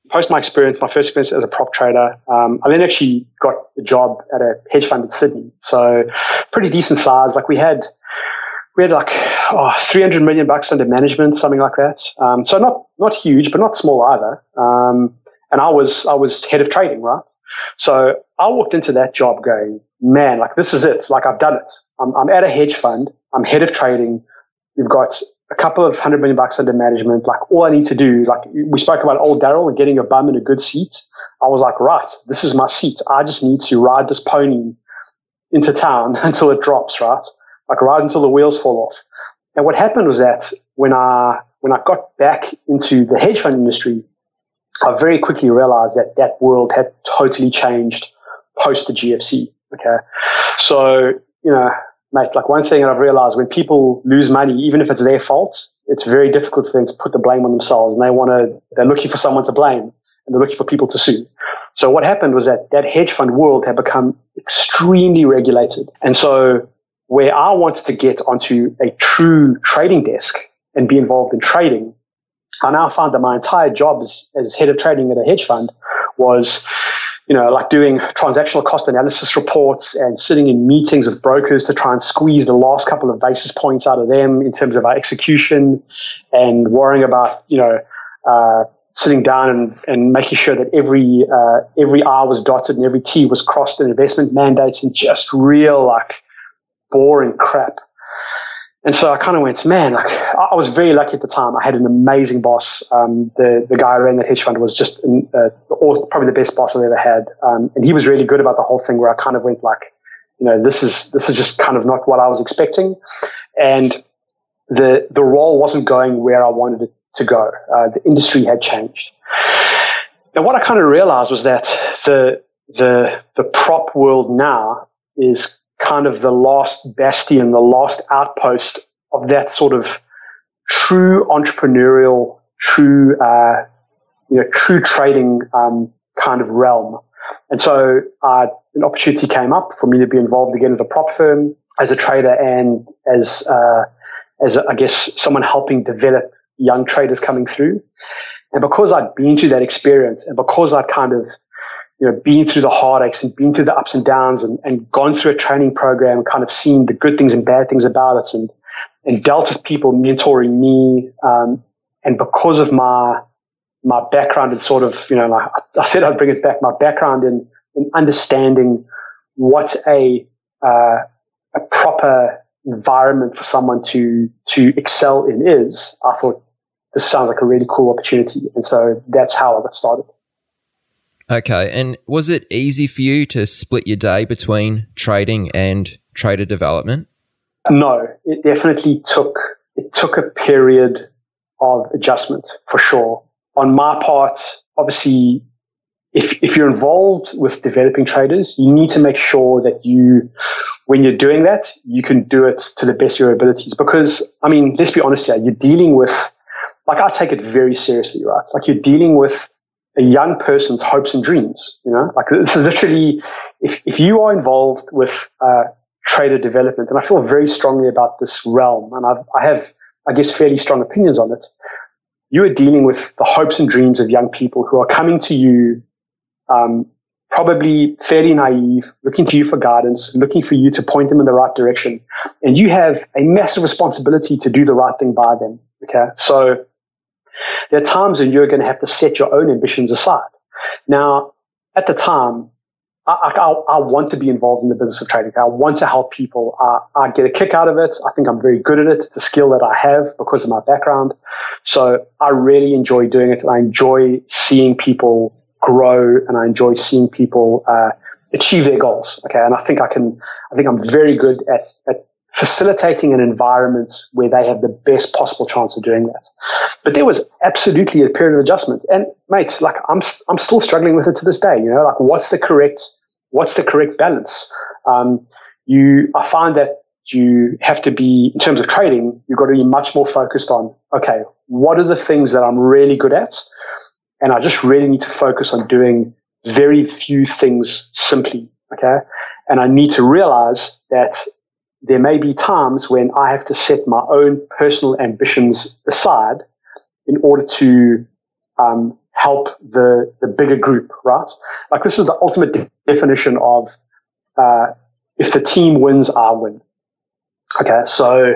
Post my first experience as a prop trader, I then actually got a job at a hedge fund in Sydney. So pretty decent size. Like we had like $300 million under management, something like that. So not huge, but not small either. And I was head of trading, right? So I walked into that job going, man, like this is it. Like I've done it. I'm at a hedge fund. I'm head of trading. We've got a couple of $100 million under management. Like all I need to do, like we spoke about old Daryl and getting a bum in a good seat. I was like, right, this is my seat. I just need to ride this pony into town until it drops, right? Like ride until the wheels fall off. And what happened was that when I got back into the hedge fund industry, I very quickly realized that world had totally changed post the GFC. Okay. So, mate, like one thing that I've realized, when people lose money, even if it's their fault, it's very difficult for them to put the blame on themselves, and they're looking for someone to blame, and they're looking for people to sue. So what happened was that hedge fund world had become extremely regulated. And so where I wanted to get onto a true trading desk and be involved in trading, I now found that my entire job as head of trading at a hedge fund was, like doing transactional cost analysis reports and sitting in meetings with brokers to try and squeeze the last couple of basis points out of them in terms of our execution, and worrying about, sitting down and making sure that every I was dotted and every T was crossed in investment mandates, and just real like boring crap. And so I kind of went, man, like I was very lucky at the time. I had an amazing boss. The guy who ran that hedge fund was just probably the best boss I've ever had. And he was really good about the whole thing, where I kind of went like, this is just kind of not what I was expecting. And the role wasn't going where I wanted it to go. The industry had changed. And what I kind of realized was that the prop world now is kind of the last bastion, the last outpost of that sort of true entrepreneurial, true trading kind of realm. And so an opportunity came up for me to be involved again at a prop firm as a trader and as I guess someone helping develop young traders coming through. And because I'd been through that experience, and because I'd kind of been through the heartaches and been through the ups and downs and gone through a training program, kind of seen the good things and bad things about it, and dealt with people mentoring me, and because of my background in sort of, like I said, I'd bring it back, my background in understanding what a proper environment for someone to excel in is, I thought this sounds like a really cool opportunity. And so that's how I got started. Okay. And was it easy for you to split your day between trading and trader development? No, it definitely took a period of adjustment for sure. On my part, obviously, if you're involved with developing traders, you need to make sure that when you're doing that, you can do it to the best of your abilities. Because, I mean, let's be honest here, you're dealing with, like, I take it very seriously, right? Like, you're dealing with a young person's hopes and dreams, Like, this is literally, if you are involved with trader development, and I feel very strongly about this realm, and I have, I guess, fairly strong opinions on it, you are dealing with the hopes and dreams of young people who are coming to you, probably fairly naive, looking to you for guidance, looking for you to point them in the right direction. And you have a massive responsibility to do the right thing by them. Okay. So there are times when you're going to have to set your own ambitions aside. Now, at the time, I want to be involved in the business of trading. I want to help people. I get a kick out of it. I think I'm very good at it. It's a skill that I have because of my background. So I really enjoy doing it. And I enjoy seeing people grow, and I enjoy seeing people achieve their goals. Okay, and I think I'm very good at facilitating an environment where they have the best possible chance of doing that. But there was absolutely a period of adjustment, and mate, like I'm still struggling with it to this day. Like what's the correct balance? I find that you have to be, in terms of trading, you've got to be much more focused on, okay, what are the things that I'm really good at? And I just really need to focus on doing very few things simply, okay? And I need to realize that there may be times when I have to set my own personal ambitions aside in order to help the bigger group, right? Like this is the ultimate definition of if the team wins, I win. Okay, so,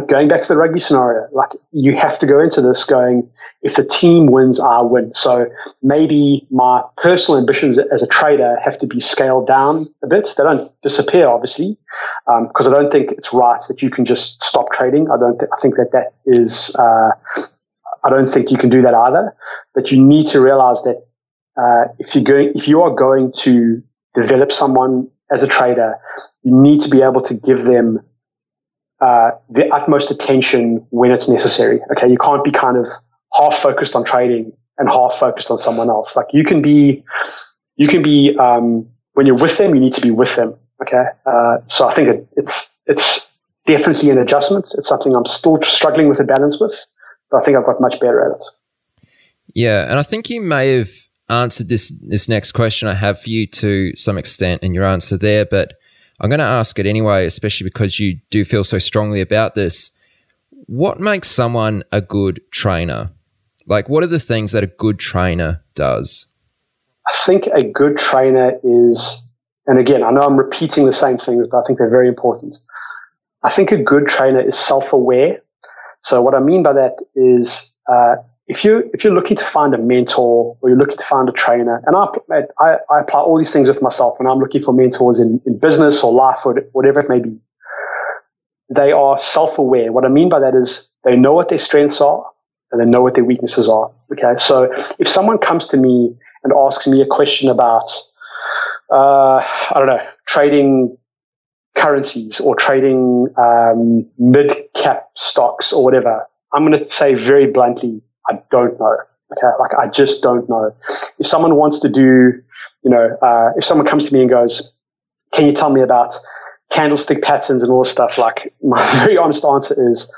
going back to the rugby scenario, like you have to go into this going, if the team wins, I win. So maybe my personal ambitions as a trader have to be scaled down a bit. They don't disappear, obviously, because I don't think it's right that you can just stop trading. I think that is, I don't think you can do that either. But you need to realize that if you are going to develop someone as a trader, you need to be able to give them the utmost attention when it's necessary. Okay, you can't be kind of half focused on trading and half focused on someone else. Like you can be when you're with them, you need to be with them. Okay, so I think it's definitely an adjustment. It's something I'm still struggling with a balance with, but I think I've got much better at it. Yeah, and I think you may have answered this next question I have for you to some extent in your answer there, but I'm going to ask it anyway, especially because you do feel so strongly about this. What makes someone a good trainer? Like, what are the things that a good trainer does? I think a good trainer is, and again, I know I'm repeating the same things, but I think they're very important. I think a good trainer is self-aware. So what I mean by that is if you're looking to find a mentor or you're looking to find a trainer, and I apply all these things with myself when I'm looking for mentors in business or life or whatever it may be, they are self-aware. What I mean by that is they know what their strengths are and they know what their weaknesses are. Okay, so if someone comes to me and asks me a question about, I don't know, trading currencies or trading mid-cap stocks or whatever, I'm going to say very bluntly, I don't know. Okay, like I just don't know. If someone wants to do, if someone comes to me and goes, can you tell me about candlestick patterns and all this stuff, like my very honest answer is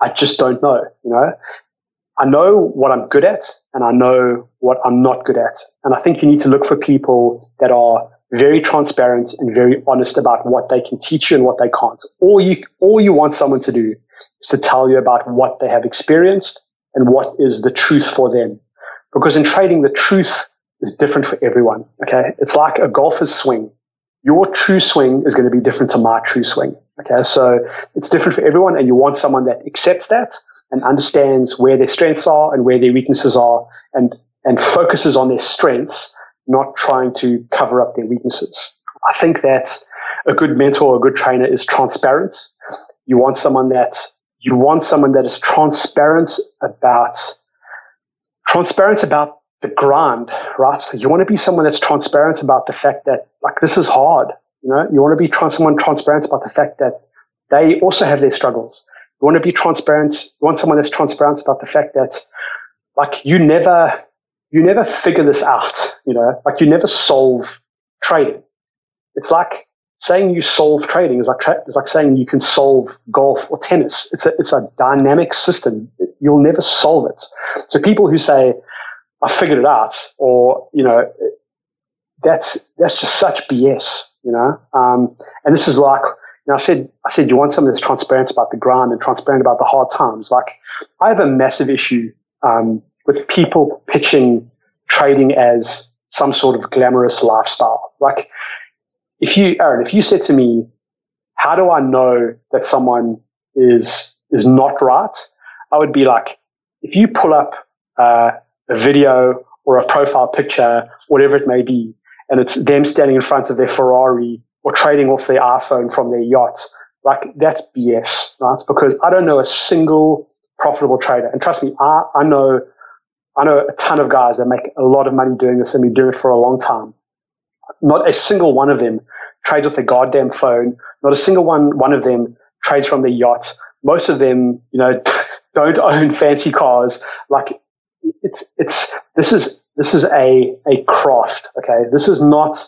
I just don't know, I know what I'm good at and I know what I'm not good at. And I think you need to look for people that are very transparent and very honest about what they can teach you and what they can't. All you want someone to do is to tell you about what they have experienced and what is the truth for them. Because in trading, the truth is different for everyone. Okay. It's like a golfer's swing. Your true swing is going to be different to my true swing. Okay. So it's different for everyone, and you want someone that accepts that and understands where their strengths are and where their weaknesses are, and focuses on their strengths, not trying to cover up their weaknesses. I think that a good mentor or a good trainer is transparent. You want someone that is transparent about the grind, right? You want to be someone that's transparent about the fact that, like, this is hard. You want to be someone transparent about the fact that they also have their struggles. You want to be transparent. You want someone that's transparent about the fact that, like, you never figure this out. Like, you never solve trading. It's like saying you solve trading is like saying you can solve golf or tennis. It's a dynamic system. You'll never solve it. So people who say, I figured it out, or, that's just such BS, and this is like, I said you want someone that's transparent about the grind and transparent about the hard times. Like, I have a massive issue with people pitching trading as some sort of glamorous lifestyle. Like, Aaron, if you said to me, how do I know that someone is not right? I would be like, if you pull up a video or a profile picture, whatever it may be, and it's them standing in front of their Ferrari or trading off their iPhone from their yacht, like, that's BS, right? Because I don't know a single profitable trader. And trust me, I know a ton of guys that make a lot of money doing this and been doing it for a long time. Not a single one of them trades with their goddamn phone. Not a single one of them trades from their yacht. Most of them, don't own fancy cars. Like, this is a craft. Okay, this is not,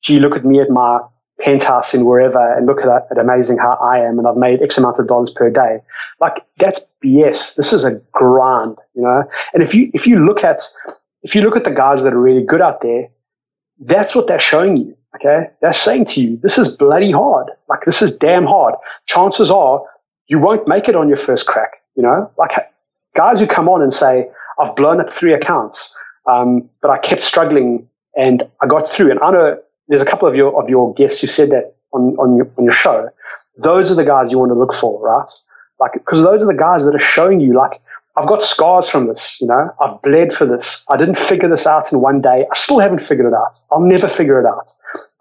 gee, look at me at my penthouse in wherever and look at amazing how I am and I've made X amount of dollars per day. Like, that's BS. This is a grind, And if you look at the guys that are really good out there, that's what they're showing you. Okay, they're saying to you, this is bloody hard. Like, this is damn hard. Chances are you won't make it on your first crack. Like, guys who come on and say, I've blown up 3 accounts, but I kept struggling and I got through. And I know there's a couple of your guests who said that on your show. Those are the guys you want to look for, right? Like, because those are the guys that are showing you, like, I've got scars from this, I've bled for this. I didn't figure this out in one day. I still haven't figured it out. I'll never figure it out.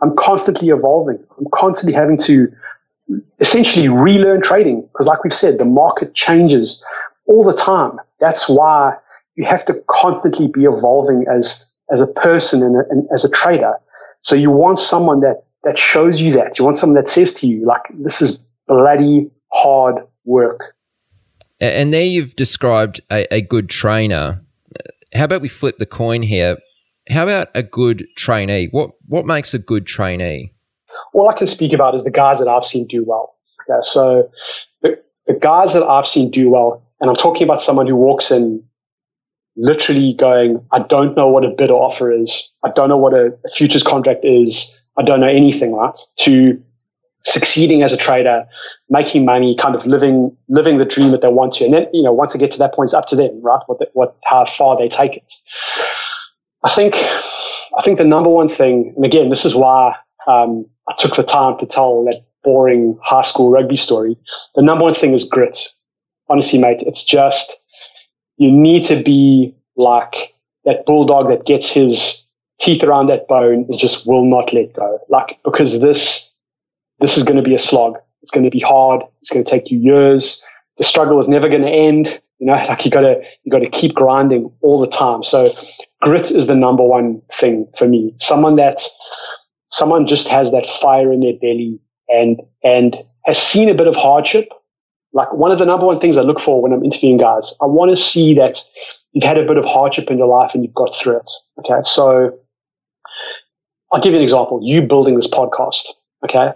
I'm constantly evolving. I'm constantly having to essentially relearn trading, because, like we've said, the market changes all the time. That's why you have to constantly be evolving as a person and as a trader. So you want someone that shows you that. You want someone that says to you, like, this is bloody hard work. And there you've described a good trainer. How about we flip the coin here? How about a good trainee? What makes a good trainee? All I can speak about is the guys that I've seen do well. Okay, so the guys that I've seen do well, and I'm talking about someone who walks in literally going, I don't know what a bid or offer is. I don't know what a futures contract is. I don't know anything, right? To succeeding as a trader, making money, kind of living the dream that they want to. And then, once they get to that point, it's up to them, right? How far they take it. I think the number one thing, and again, this is why I took the time to tell that boring high school rugby story. The number one thing is grit. Honestly, mate, it's just, you need to be like that bulldog that gets his teeth around that bone and just will not let go. Like, because this is going to be a slog. It's going to be hard. It's going to take you years. The struggle is never going to end. Like, you got to keep grinding all the time. So grit is the number one thing for me. Someone just has that fire in their belly and has seen a bit of hardship. Like, one of the number one things I look for when I'm interviewing guys, I want to see that you've had a bit of hardship in your life and you've got through it. Okay. So I'll give you an example. You building this podcast. Okay.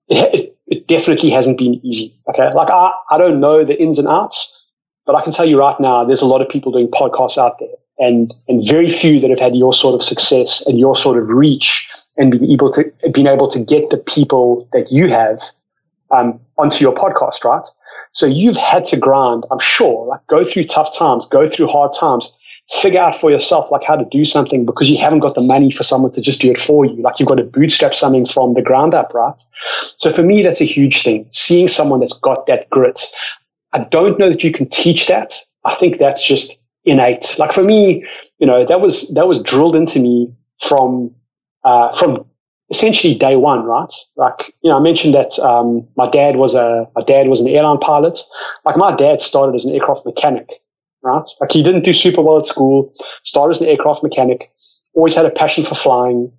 it definitely hasn't been easy. Okay, like I don't know the ins and outs, but I can tell you right now, there's a lot of people doing podcasts out there, and very few that have had your sort of success and your sort of reach, and been able to get the people that you have onto your podcast, right? So you've had to grind, I'm sure, like go through tough times, go through hard times, figure out for yourself like how to do something, because you haven't got the money for someone to just do it for you. Like you've got to bootstrap something from the ground up, right? So for me, that's a huge thing. Seeing someone that's got that grit. I don't know that you can teach that. I think that's just innate. Like for me, that was drilled into me from essentially day one, right? Like, I mentioned that my dad was an airline pilot. Like my dad started as an aircraft mechanic, right? Like he didn't do super well at school, started as an aircraft mechanic, always had a passion for flying,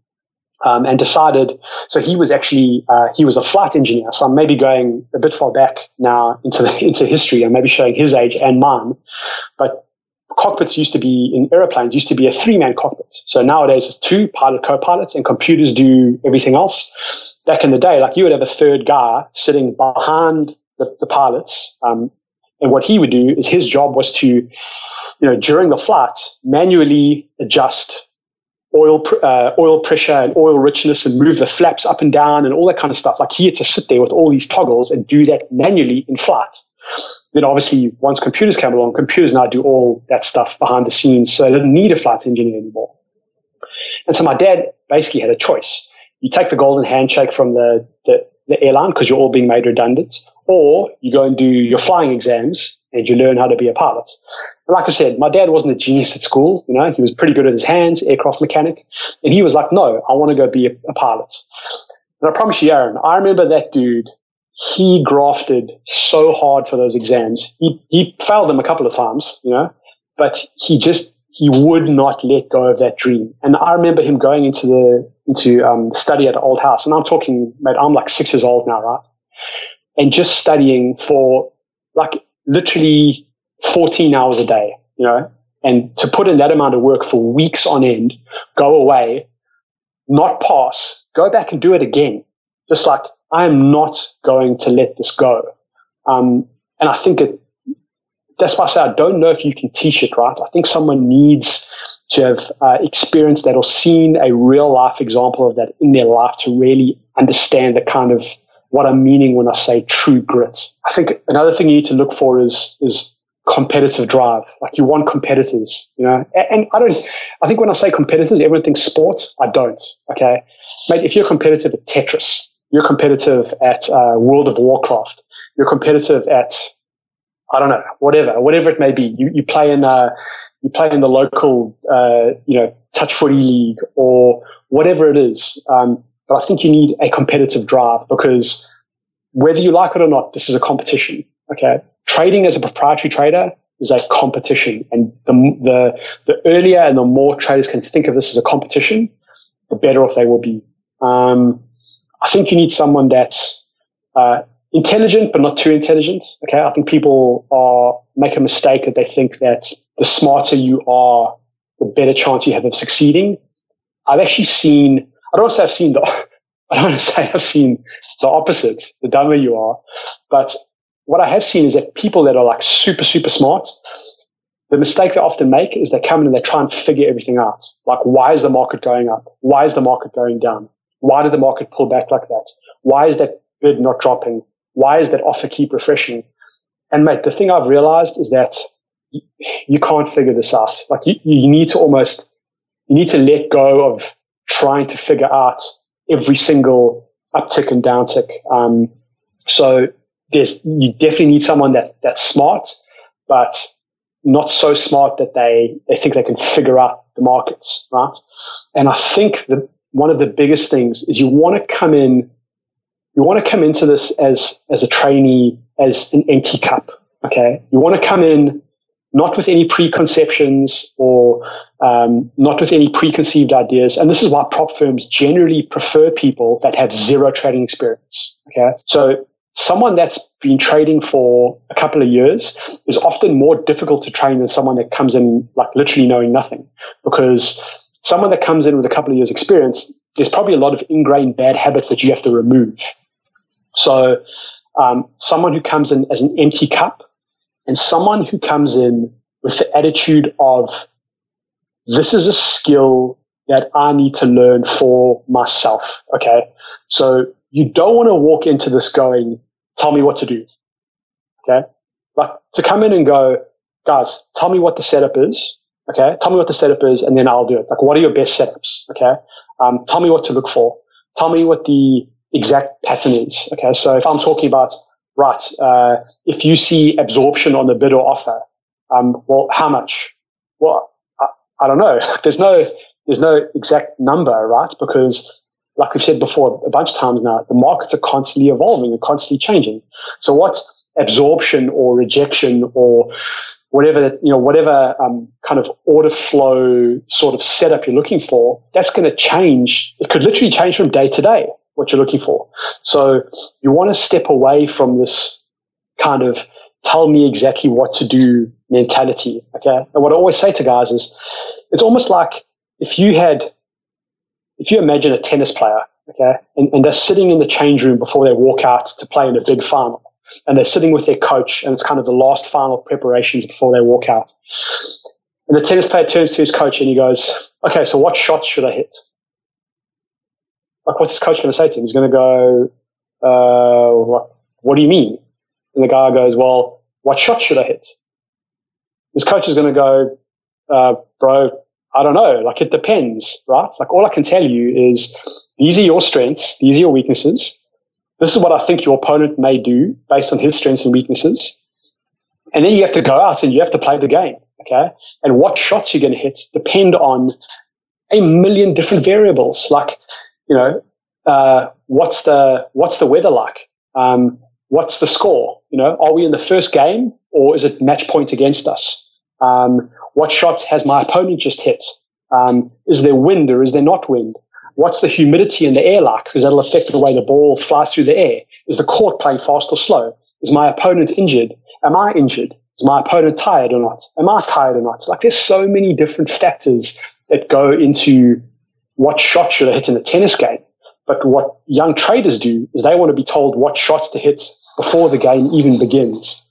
and decided, so he was a flight engineer. So I'm maybe going a bit far back now into history. I'm maybe showing his age and mine, but cockpits in airplanes used to be a 3-man cockpit. So nowadays it's 2 pilot co-pilots and computers do everything else. Back in the day, like you would have a third guy sitting behind the pilots. And what he would do is his job was to, during the flight, manually adjust oil pressure and oil richness and move the flaps up and down and all that kind of stuff. Like he had to sit there with all these toggles and do that manually in flight. Then obviously once computers came along, computers now do all that stuff behind the scenes, so they didn't need a flight engineer anymore. And so my dad basically had a choice. You take the golden handshake from the airline because you're all being made redundant, or you go and do your flying exams and you learn how to be a pilot. And like I said, my dad wasn't a genius at school. He was pretty good at his hands, aircraft mechanic. And he was like, no, I want to go be a pilot. And I promise you, Aaron, I remember that dude, he grafted so hard for those exams. He failed them a couple of times, but he would not let go of that dream. And I remember him going into study at an old house. And I'm talking, mate, I'm like 6 years old now, right? And just studying for like literally 14 hours a day, and to put in that amount of work for weeks on end, go away, not pass, go back and do it again. Just like, I am not going to let this go. And I think that's why I say I don't know if you can teach it, right? I think someone needs to have experienced that or seen a real life example of that in their life to really understand the kind of what I'm meaning when I say true grit. I think another thing you need to look for is competitive drive. Like you want competitors, and I think when I say competitors, everyone thinks sport. I don't. Okay. Mate, if you're competitive at Tetris, you're competitive at World of Warcraft, you're competitive at, I don't know, whatever it may be. You play in the local, touch footy league or whatever it is. But I think you need a competitive drive, because whether you like it or not, this is a competition. Okay. Trading as a proprietary trader is a competition. And the earlier and the more traders can think of this as a competition, the better off they will be. I think you need someone that's intelligent, but not too intelligent. Okay. I think people make a mistake that they think that the smarter you are, the better chance you have of succeeding. I've actually seen, I don't want to say I've seen the opposite, the dumber you are. But what I have seen is that people that are like super, super smart, the mistake they often make is they come in and they try and figure everything out. Like, why is the market going up? Why is the market going down? Why did the market pull back like that? Why is that bid not dropping? Why is that offer keep refreshing? And mate, the thing I've realized is that you can't figure this out. Like you need to let go of trying to figure out every single uptick and downtick. So you definitely need someone that's smart, but not so smart that they think they can figure out the markets, right? And I think that one of the biggest things is you want to come into this as a trainee, as an empty cup. Okay. You want to come in not with any preconceptions or not with any preconceived ideas. And this is why prop firms generally prefer people that have zero trading experience. Okay. So someone that's been trading for a couple of years is often more difficult to train than someone that comes in like literally knowing nothing, because someone that comes in with a couple of years experience, there's probably a lot of ingrained bad habits that you have to remove. So someone who comes in as an empty cup, and someone who comes in with the attitude of, this is a skill that I need to learn for myself, okay? So you don't want to walk into this going, tell me what to do, okay? Like, to come in and go, guys, tell me what the setup is, okay? Tell me what the setup is, and then I'll do it. Like, what are your best setups, okay? Tell me what to look for. Tell me what the exact pattern is, okay? So if I'm talking about, right, if you see absorption on the bid or offer, well, how much? Well, I don't know. There's no exact number, right? Because, like we've said before a bunch of times now, the markets are constantly evolving and constantly changing. So what absorption or rejection or whatever kind of order flow sort of setup you're looking for, that's going to change. It could literally change from day to day what you're looking for. So you want to step away from this kind of tell me exactly what to do mentality, okay? And what I always say to guys is, it's almost like if you imagine a tennis player, okay, and they're sitting in the change room before they walk out to play in a big final, and they're sitting with their coach, and it's kind of the last final preparations before they walk out. And the tennis player turns to his coach and he goes, okay, so what shots should I hit? Like, what's his coach going to say to him? He's going to go, what do you mean? And the guy goes, well, what shot should I hit? His coach is going to go, bro, I don't know. Like, it depends, right? Like, all I can tell you is these are your strengths. These are your weaknesses. This is what I think your opponent may do based on his strengths and weaknesses. And then you have to go out and you have to play the game, okay? And what shots you're going to hit depend on a million different variables. Like, what's the weather like? What's the score? Are we in the first game or is it match point against us? What shot has my opponent just hit? Is there wind or is there not wind? What's the humidity in the air like? Because that'll affect the way the ball flies through the air. Is the court playing fast or slow? Is my opponent injured? Am I injured? Is my opponent tired or not? Am I tired or not? Like, there's so many different factors that go into what shot should I hit in a tennis game. But what young traders do is they want to be told what shots to hit before the game even begins.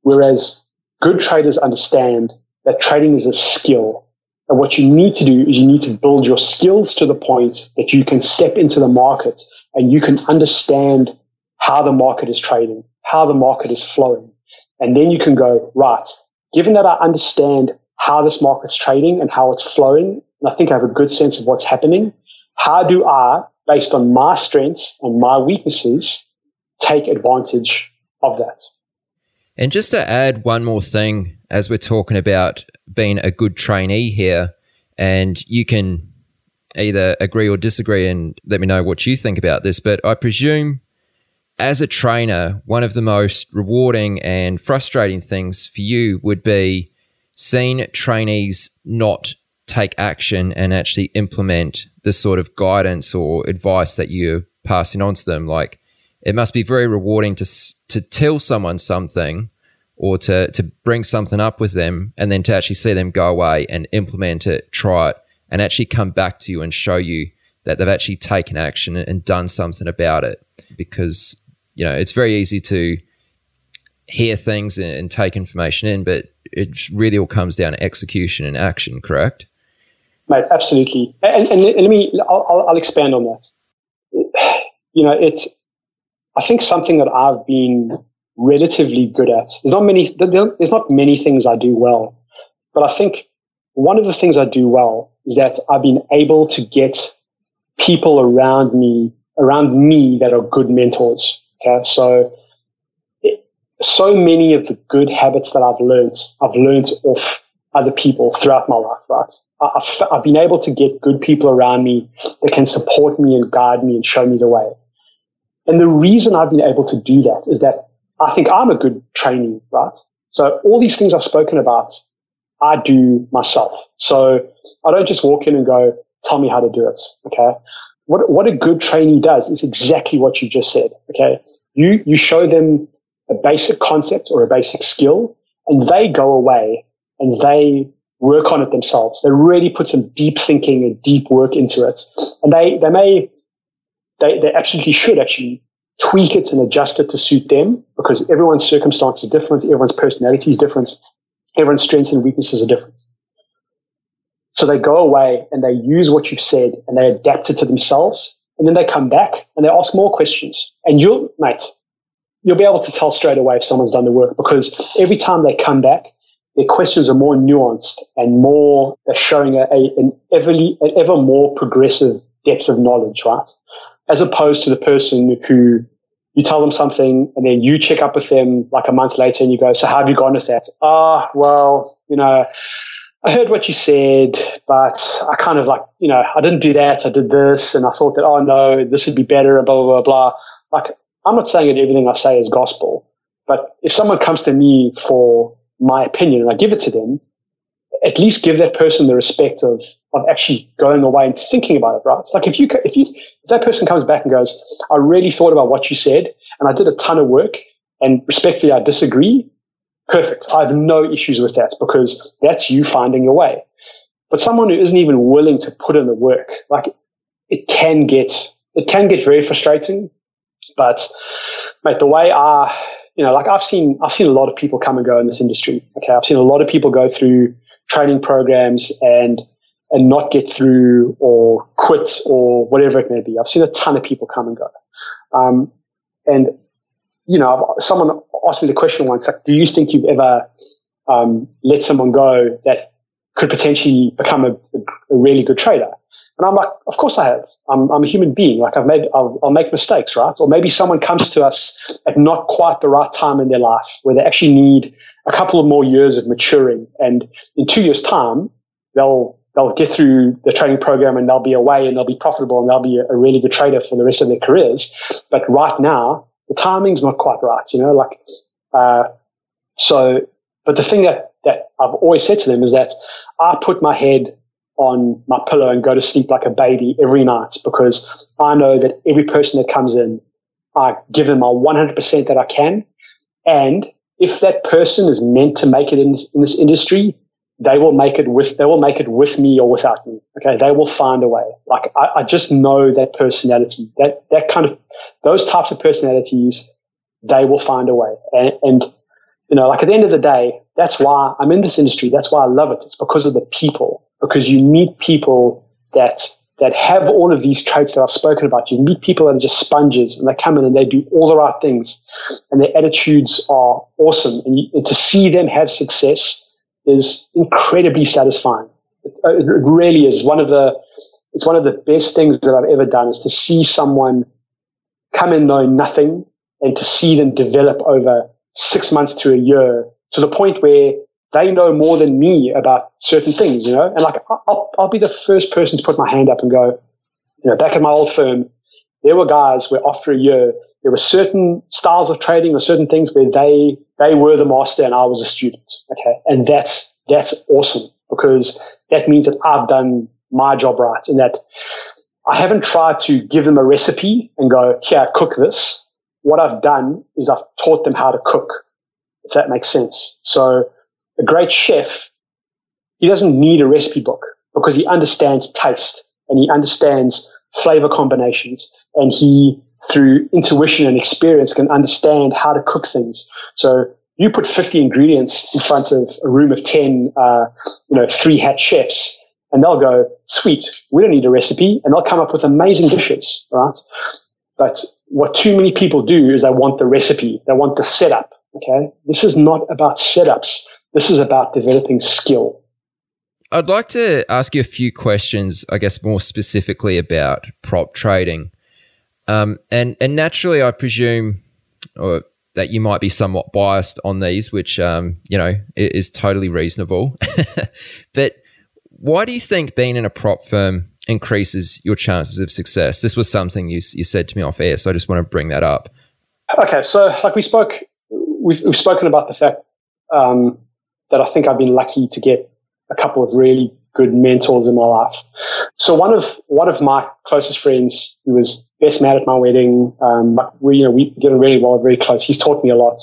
Whereas good traders understand that trading is a skill. And what you need to do is you need to build your skills to the point that you can step into the market and you can understand how the market is trading, how the market is flowing. And then you can go, right, given that I understand how this market's trading and how it's flowing, and I think I have a good sense of what's happening, how do I, based on my strengths and my weaknesses, take advantage of that? And just to add one more thing, as we're talking about being a good trainee here, and you can either agree or disagree and let me know what you think about this, but I presume as a trainer, one of the most rewarding and frustrating things for you would be seeing trainees not take action and actually implement the sort of guidance or advice that you're passing on to them. Like, it must be very rewarding to tell someone something or to bring something up with them and then to actually see them go away and implement it, try it, and actually come back to you and show you that they've actually taken action and done something about it. Because, it's very easy to hear things and take information in, but it really all comes down to execution and action, correct? Mate, absolutely. And I'll expand on that. I think something that I've been relatively good at. There's not many things I do well, but I think one of the things I do well is that I've been able to get people around me that are good mentors. Okay, so many of the good habits that I've learned off other people throughout my life. Right, I've been able to get good people around me that can support me and guide me and show me the way. And the reason I've been able to do that is that I think I'm a good trainee, right? So all these things I've spoken about, I do myself. So I don't just walk in and go, tell me how to do it, okay? What a good trainee does is exactly what you just said, okay? You show them a basic concept or a basic skill, and they go away and they work on it themselves. They really put some deep thinking and deep work into it. And they absolutely should actually tweak it and adjust it to suit them, because everyone's circumstances are different, everyone's personality is different, everyone's strengths and weaknesses are different. So they go away and they use what you've said and they adapt it to themselves, and then they come back and they ask more questions. And you'll be able to tell straight away if someone's done the work, because every time they come back, their questions are more nuanced and more, they're showing an ever more progressive depth of knowledge, right? As opposed to the person who you tell them something and then you check up with them like a month later and you go, so how have you gone with that? Well, I heard what you said, but I kind of I didn't do that. I did this and I thought that, oh no, this would be better and blah, blah, blah, blah. Like, I'm not saying that everything I say is gospel, but if someone comes to me for my opinion and I give it to them, at least give that person the respect of actually going away and thinking about it, right? It's like if that person comes back and goes, I really thought about what you said and I did a ton of work and respectfully I disagree, perfect. I have no issues with that, because that's you finding your way. But someone who isn't even willing to put in the work, it can get very frustrating. But mate, the way I've seen a lot of people come and go in this industry. Okay, I've seen a lot of people go through training programs and not get through or quit or whatever it may be. I've seen a ton of people come and go. Someone asked me the question once, like, do you think you've ever let someone go that could potentially become a really good trader? And I'm like, of course I have. I'm a human being. Like I'll make mistakes, right? Or maybe someone comes to us at not quite the right time in their life, where they actually need a couple of more years of maturing. And in 2 years' time, they'll get through the training program and they'll be away and they'll be profitable and they'll be a really good trader for the rest of their careers. But right now, the timing's not quite right, but the thing that I've always said to them is that I put my head on my pillow and go to sleep like a baby every night, because I know that every person that comes in, I give them my 100% that I can. And if that person is meant to make it in this industry, they will make it with me or without me. Okay. They will find a way. Like I just know that personality, that kind of, those types of personalities, they will find a way. And at the end of the day, that's why I'm in this industry. That's why I love it. It's because of the people, because you meet people that have all of these traits that I've spoken about. You meet people that are just sponges and they come in and they do all the right things and their attitudes are awesome. And to see them have success is incredibly satisfying. It really is. It's one of the best things that I've ever done, is to see someone come in knowing nothing and to see them develop over 6 months to a year to the point where they know more than me about certain things, and I'll be the first person to put my hand up and go, back at my old firm, there were guys where after a year, there were certain styles of trading or certain things where they were the master and I was a student. Okay. And that's awesome, because that means that I've done my job right, and that I haven't tried to give them a recipe and go, here, cook this. What I've done is I've taught them how to cook, if that makes sense. So a great chef, he doesn't need a recipe book, because he understands taste and he understands flavor combinations, and he, through intuition and experience, can understand how to cook things. So you put 50 ingredients in front of a room of 10, 3-hat chefs, and they'll go, sweet, we don't need a recipe, and they'll come up with amazing dishes, right? But what too many people do is they want the recipe, they want the setup, okay? This is not about setups. This is about developing skill. I'd like to ask you a few questions, I guess more specifically about prop trading. And naturally, I presume that you might be somewhat biased on these, which, is totally reasonable. But why do you think being in a prop firm increases your chances of success? This was something you said to me off air, so I just want to bring that up. Okay, so like we've spoken about the fact that I think I've been lucky to get a couple of really good mentors in my life. So one of my closest friends, who was best man at my wedding, we get really well, very close. He's taught me a lot.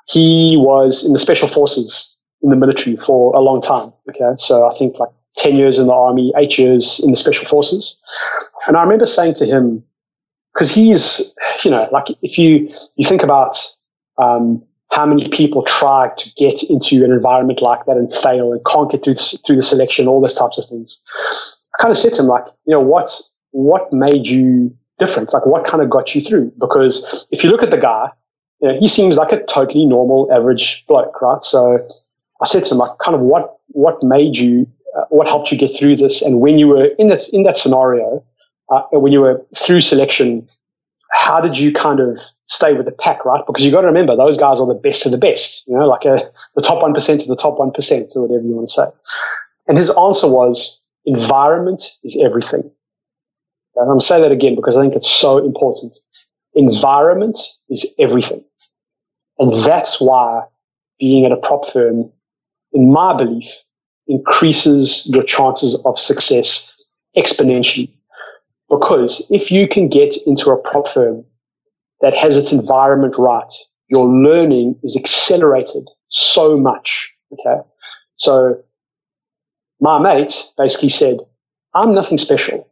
He was in the special forces in the military for a long time. Okay, so I think like 10 years in the army, 8 years in the special forces. And I remember saying to him, because he's like if you think about how many people try to get into an environment like that and fail and can't get through the selection, all those types of things. I kind of said to him, like, what made you different? Like, what kind of got you through? Because if you look at the guy, he seems like a totally normal, average bloke, right? So I said to him, like, kind of what made you, what helped you get through this? And when you were in that scenario, when you were through selection, how did you kind of stay with the pack, right? Because you got to remember, those guys are the best of the best, like the top 1% of the top 1%, or whatever you want to say. And his answer was, environment is everything. And I'm going to say that again because I think it's so important. Environment is everything. And that's why being at a prop firm, in my belief, increases your chances of success exponentially. Because if you can get into a prop firm that has its environment right, your learning is accelerated so much. Okay. So my mate basically said, I'm nothing special,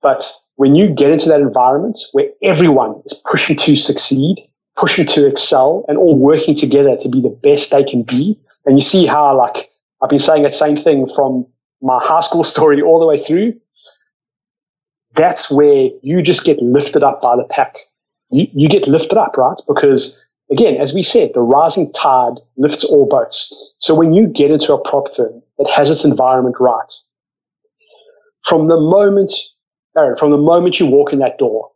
but when you get into that environment where everyone is pushing to succeed, pushing to excel, and all working together to be the best they can be, and you see how, like, I've been saying that same thing from my high school story all the way through, that's where you just get lifted up by the pack. You get lifted up, right? Because, again, as we said, the rising tide lifts all boats. So when you get into a prop firm that has its environment right, from the moment you walk in that door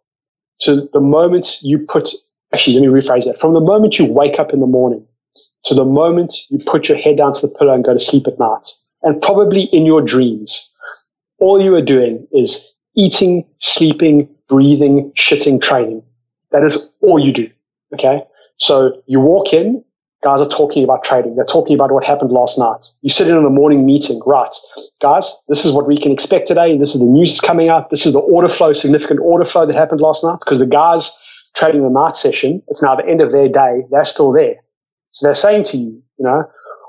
to the moment you let me rephrase that. From the moment you wake up in the morning to the moment you put your head down to the pillow and go to sleep at night, and probably in your dreams, all you are doing is eating, sleeping, breathing, shitting, training. That is all you do, okay? So you walk in, guys are talking about trading. They're talking about what happened last night. You sit in on a morning meeting, right? Guys, this is what we can expect today. This is the news that's coming out. This is the significant order flow that happened last night, because the guys trading the night session, it's now the end of their day. They're still there. So they're saying to you,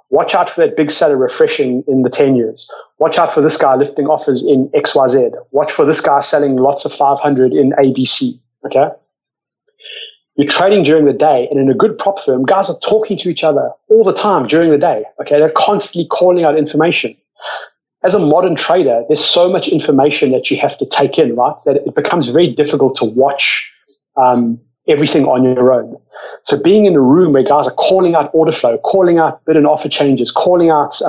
watch out for that big seller refreshing in the 10 years. Watch out for this guy lifting offers in XYZ. Watch for this guy selling lots of 500 in ABC, okay? You're trading during the day, and in a good prop firm, guys are talking to each other all the time during the day, okay? They're constantly calling out information. As a modern trader, there's so much information that you have to take in, right, that it becomes very difficult to watch everything on your own. So being in a room where guys are calling out order flow, calling out bid and offer changes, calling out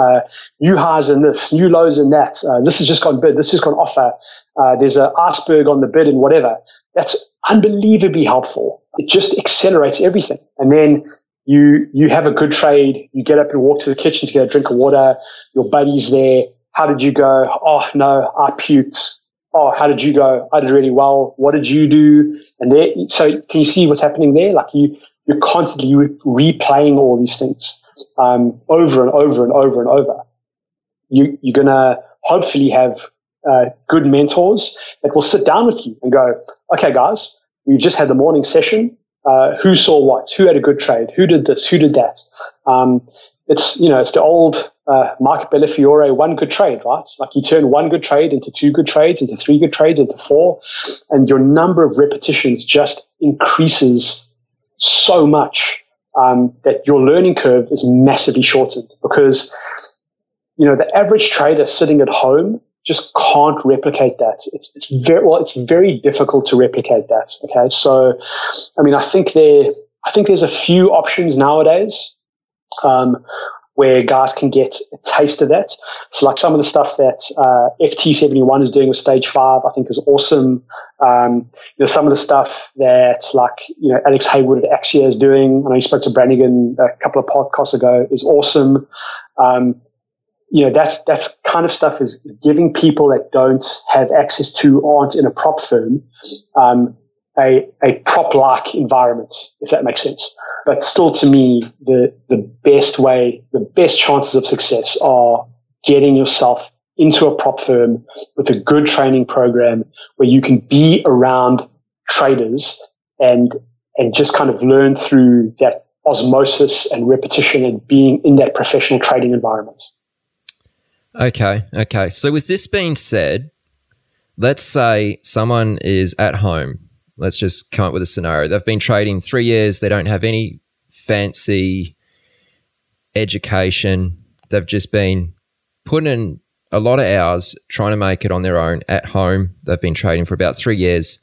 new highs in this, new lows in that, this has just gone bid, this has gone offer, there's an iceberg on the bid and whatever, that's unbelievably helpful. It just accelerates everything. And then you have a good trade, you get up and walk to the kitchen to get a drink of water, your buddy's there, how did you go? Oh, no, I puked. Oh, how did you go? I did really well. What did you do? And there, so can you see what's happening there? Like you're constantly replaying all these things over and over and over and over. You're going to hopefully have good mentors that will sit down with you and go, okay, guys, we've just had the morning session. Who saw what? Who had a good trade? Who did this? Who did that? It's the old Mark Bellafiore one good trade, right? Like you turn one good trade into two good trades, into three good trades, into four, and your number of repetitions just increases so much that your learning curve is massively shortened, because the average trader sitting at home just can't replicate that. It's very difficult to replicate that. Okay, so I mean, I think there's a few options nowadays where guys can get a taste of that. So like some of the stuff that FT71 is doing with Stage 5, I think is awesome. Some of the stuff that Alex Haywood at Axia is doing, I know you spoke to Brannigan a couple of podcasts ago, is awesome. That kind of stuff is giving people that don't have access to, aren't in a prop firm, a prop-like environment, if that makes sense. But still, to me, the best chances of success are getting yourself into a prop firm with a good training program where you can be around traders and just kind of learn through that osmosis and repetition and being in that professional trading environment. Okay. So with this being said, let's say someone is at home. let's just come up with a scenario. They've been trading 3 years. They don't have any fancy education. They've just been putting in a lot of hours trying to make it on their own at home. They've been trading for about 3 years.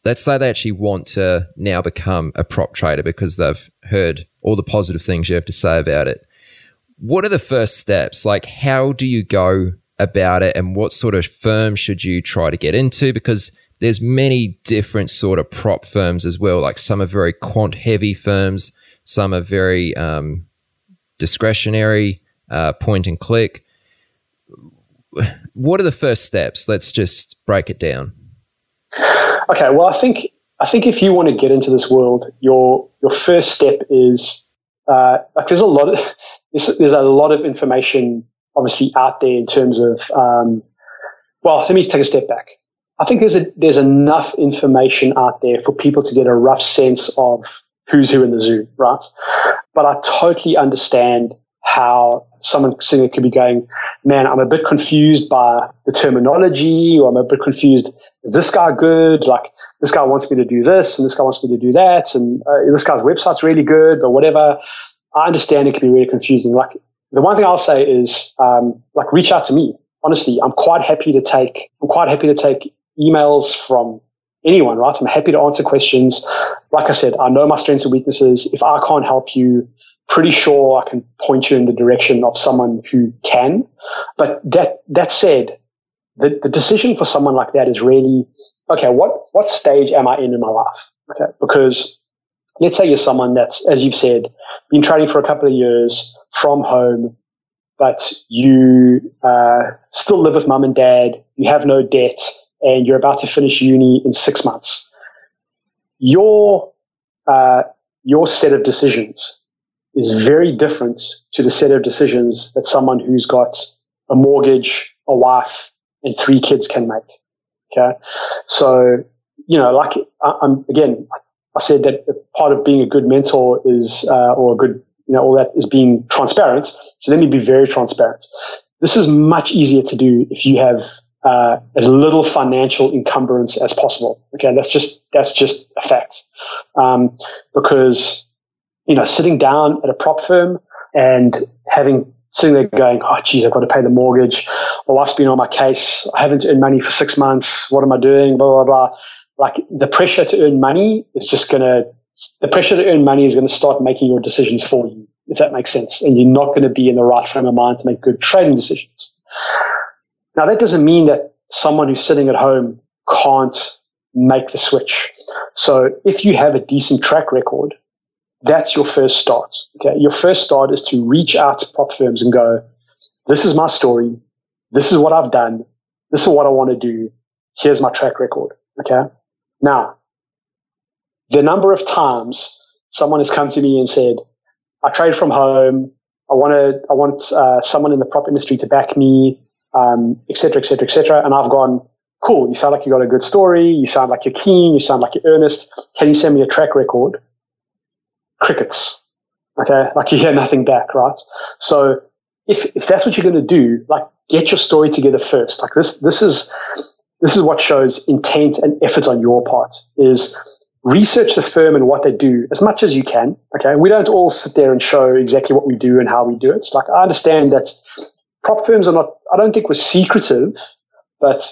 Let's say they actually want to now become a prop trader because they've heard all the positive things you have to say about it. What are the first steps? Like, how do you go about it, and what sort of firm should you try to get into? Because there's many different sort of prop firms as well. Like, some are very quant heavy firms, some are very discretionary, point and click. What are the first steps? Let's just break it down. Okay, well, I think if you want to get into this world, your first step is like there's a lot of information obviously out there in terms of well, let me take a step back. I think there's enough information out there for people to get a rough sense of who's who in the zoo, right? But I totally understand how someone sitting there could be going, man, I'm a bit confused by the terminology, or I'm a bit confused. Is this guy good? Like, this guy wants me to do this, and this guy wants me to do that, and this guy's website's really good, but whatever. I understand it can be really confusing. Like, the one thing I'll say is, like, reach out to me. Honestly, I'm quite happy to take emails from anyone, right? I'm happy to answer questions. Like I said, I know my strengths and weaknesses. If I can't help you, pretty sure I can point you in the direction of someone who can. But that said, the decision for someone like that is really, okay, what stage am I in my life? Okay, because let's say you're someone that's, as you've said, been trading for a couple of years from home, but you still live with mum and dad, you have no debt, and you're about to finish uni in 6 months. Your set of decisions is very different to the set of decisions that someone who's got a mortgage, a wife, and 3 kids can make. Okay, so like I said that part of being a good mentor is, or a good, all that is being transparent. So let me be very transparent. This is much easier to do if you have as little financial encumbrance as possible. Okay, that's just a fact, because sitting down at a prop firm and sitting there going, oh, geez, I've got to pay the mortgage. My wife's been on my case. I haven't earned money for 6 months. What am I doing? Blah, blah, blah. Like, the pressure to earn money is going to start making your decisions for you, if that makes sense. And you're not going to be in the right frame of mind to make good trading decisions. Now, that doesn't mean that someone who's sitting at home can't make the switch. So if you have a decent track record, that's your first start. Okay, your first start is to reach out to prop firms and go, this is my story. This is what I've done. This is what I want to do. Here's my track record. Okay. Now, the number of times someone has come to me and said, I trade from home. I want someone in the prop industry to back me, et cetera, et cetera, et cetera. And I've gone, cool. You sound like you got a good story. You sound like you're keen. You sound like you're earnest. Can you send me a track record? Crickets. Okay, like, you hear nothing back, right? So if that's what you're going to do, like, get your story together first. Like, this is what shows intent and effort on your part, is research the firm and what they do as much as you can. Okay, we don't all sit there and show exactly what we do and how we do it. Like, I understand that prop firms are not, I don't think we're secretive, but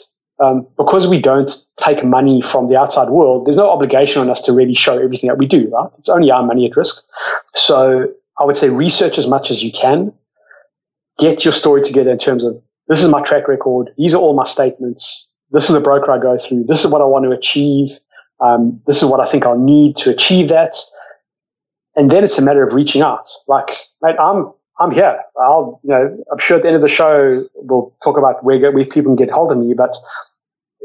because we don't take money from the outside world, there's no obligation on us to really show everything that we do, right? It's only our money at risk. So I would say research as much as you can. Get your story together in terms of, this is my track record. These are all my statements. This is the broker I go through. This is what I want to achieve. This is what I think I'll need to achieve that. And then it's a matter of reaching out. Like, mate, I'm here. I'm sure at the end of the show, we'll talk about where people can get hold of me, but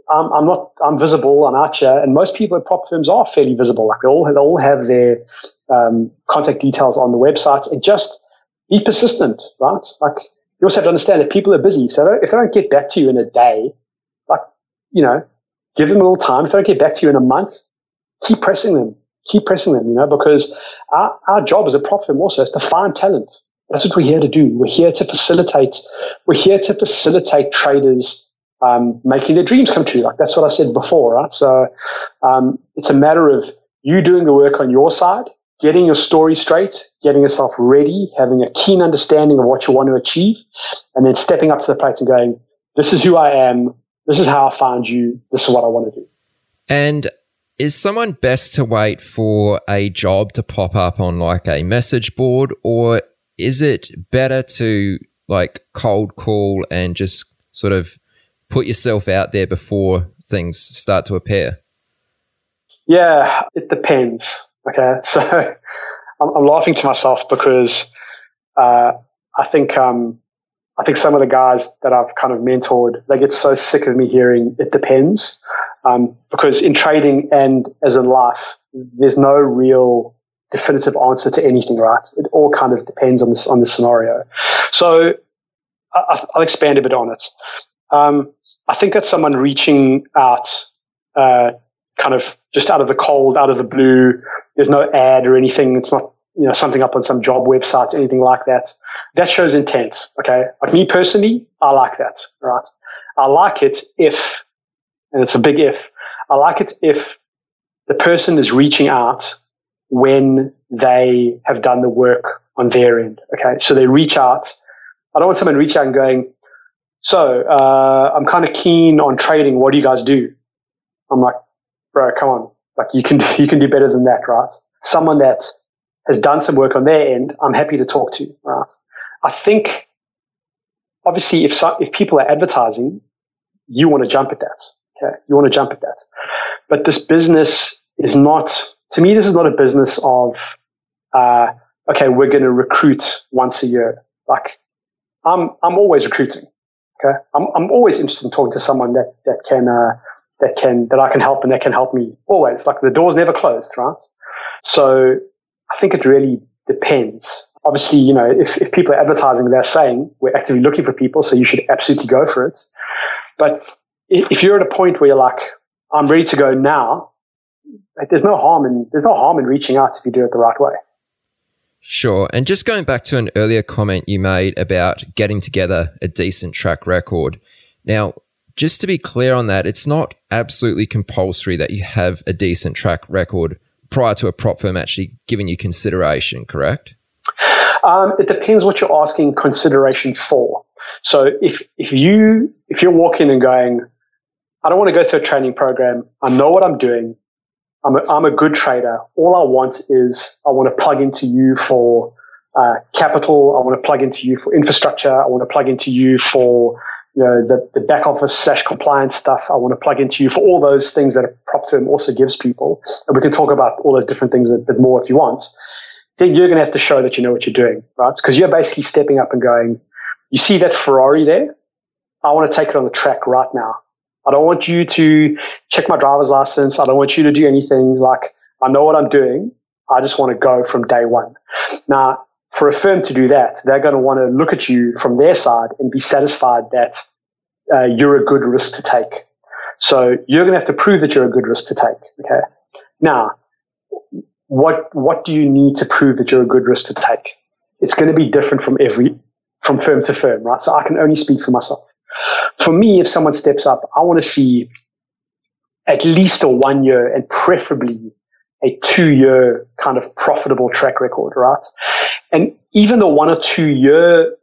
I'm visible, I'm out here, and most people at prop firms are fairly visible. Like, they all have their contact details on the website, and just be persistent, right? Like, you also have to understand that people are busy. So if they don't get back to you in a day, like, give them a little time. If they don't get back to you in a month, keep pressing them, because our job as a prop firm also is to find talent. That's what we're here to do. We're here to facilitate traders making their dreams come true. Like that's what I said before, right? So it's a matter of you doing the work on your side, getting your story straight, getting yourself ready, having a keen understanding of what you want to achieve, and then stepping up to the plate and going, this is who I am, this is how I found you, this is what I want to do. And is someone best to wait for a job to pop up on like a message board, or is it better to like cold call and just sort of put yourself out there before things start to appear? Yeah, it depends. Okay, so I'm laughing to myself because I think some of the guys that I've kind of mentored, they get so sick of me hearing it depends, because in trading and as in life, there's no real definitive answer to anything, right? It all kind of depends on the scenario. So I'll expand a bit on it. I think that someone reaching out kind of just out of the cold, out of the blue, there's no ad or anything. It's not, something up on some job website, anything like that. That shows intent, okay? Like me personally, I like that, right? I like it if, and it's a big if, I like it if the person is reaching out when they have done the work on their end, okay? So they reach out. I don't want someone to reach out and going, so I'm kind of keen on trading. What do you guys do? I'm like, bro, come on. Like you can do better than that, right? Someone that has done some work on their end, I'm happy to talk to, right? I think, obviously, if people are advertising, you want to jump at that, okay? You want to jump at that. But this business is not, to me, this is not a business of, okay, we're going to recruit once a year. Like, I'm always recruiting, okay? I'm always interested in talking to someone that I can help and that can help me always. Like the door's never closed, right? So I think it really depends. Obviously, if people are advertising, they're saying we're actively looking for people, so you should absolutely go for it. But if you're at a point where you're like, I'm ready to go now, like, there's no harm in reaching out if you do it the right way. Sure. And just going back to an earlier comment you made about getting together a decent track record. Now, just to be clear on that, it's not absolutely compulsory that you have a decent track record prior to a prop firm actually giving you consideration, correct? It depends what you're asking consideration for. So if you're walking and going, I don't want to go through a training program. I know what I'm doing. I'm a good trader. All I want is I want to plug into you for capital. I want to plug into you for infrastructure. I want to plug into you for the back office / compliance stuff. I want to plug into you for all those things that a prop firm also gives people. And we can talk about all those different things a bit more if you want. Then you're going to have to show that you know what you're doing, right? Because you're basically stepping up and going, you see that Ferrari there? I want to take it on the track right now. I don't want you to check my driver's license. I don't want you to do anything. Like, I know what I'm doing. I just want to go from day one. Now, for a firm to do that, they're going to want to look at you from their side and be satisfied that you're a good risk to take. So you're going to have to prove that you're a good risk to take. Okay. Now, what do you need to prove that you're a good risk to take? It's going to be different from firm to firm, right? So I can only speak for myself. For me, if someone steps up, I want to see at least a 1 year and preferably a 2 year kind of profitable track record, right? And even the 1 or 2 year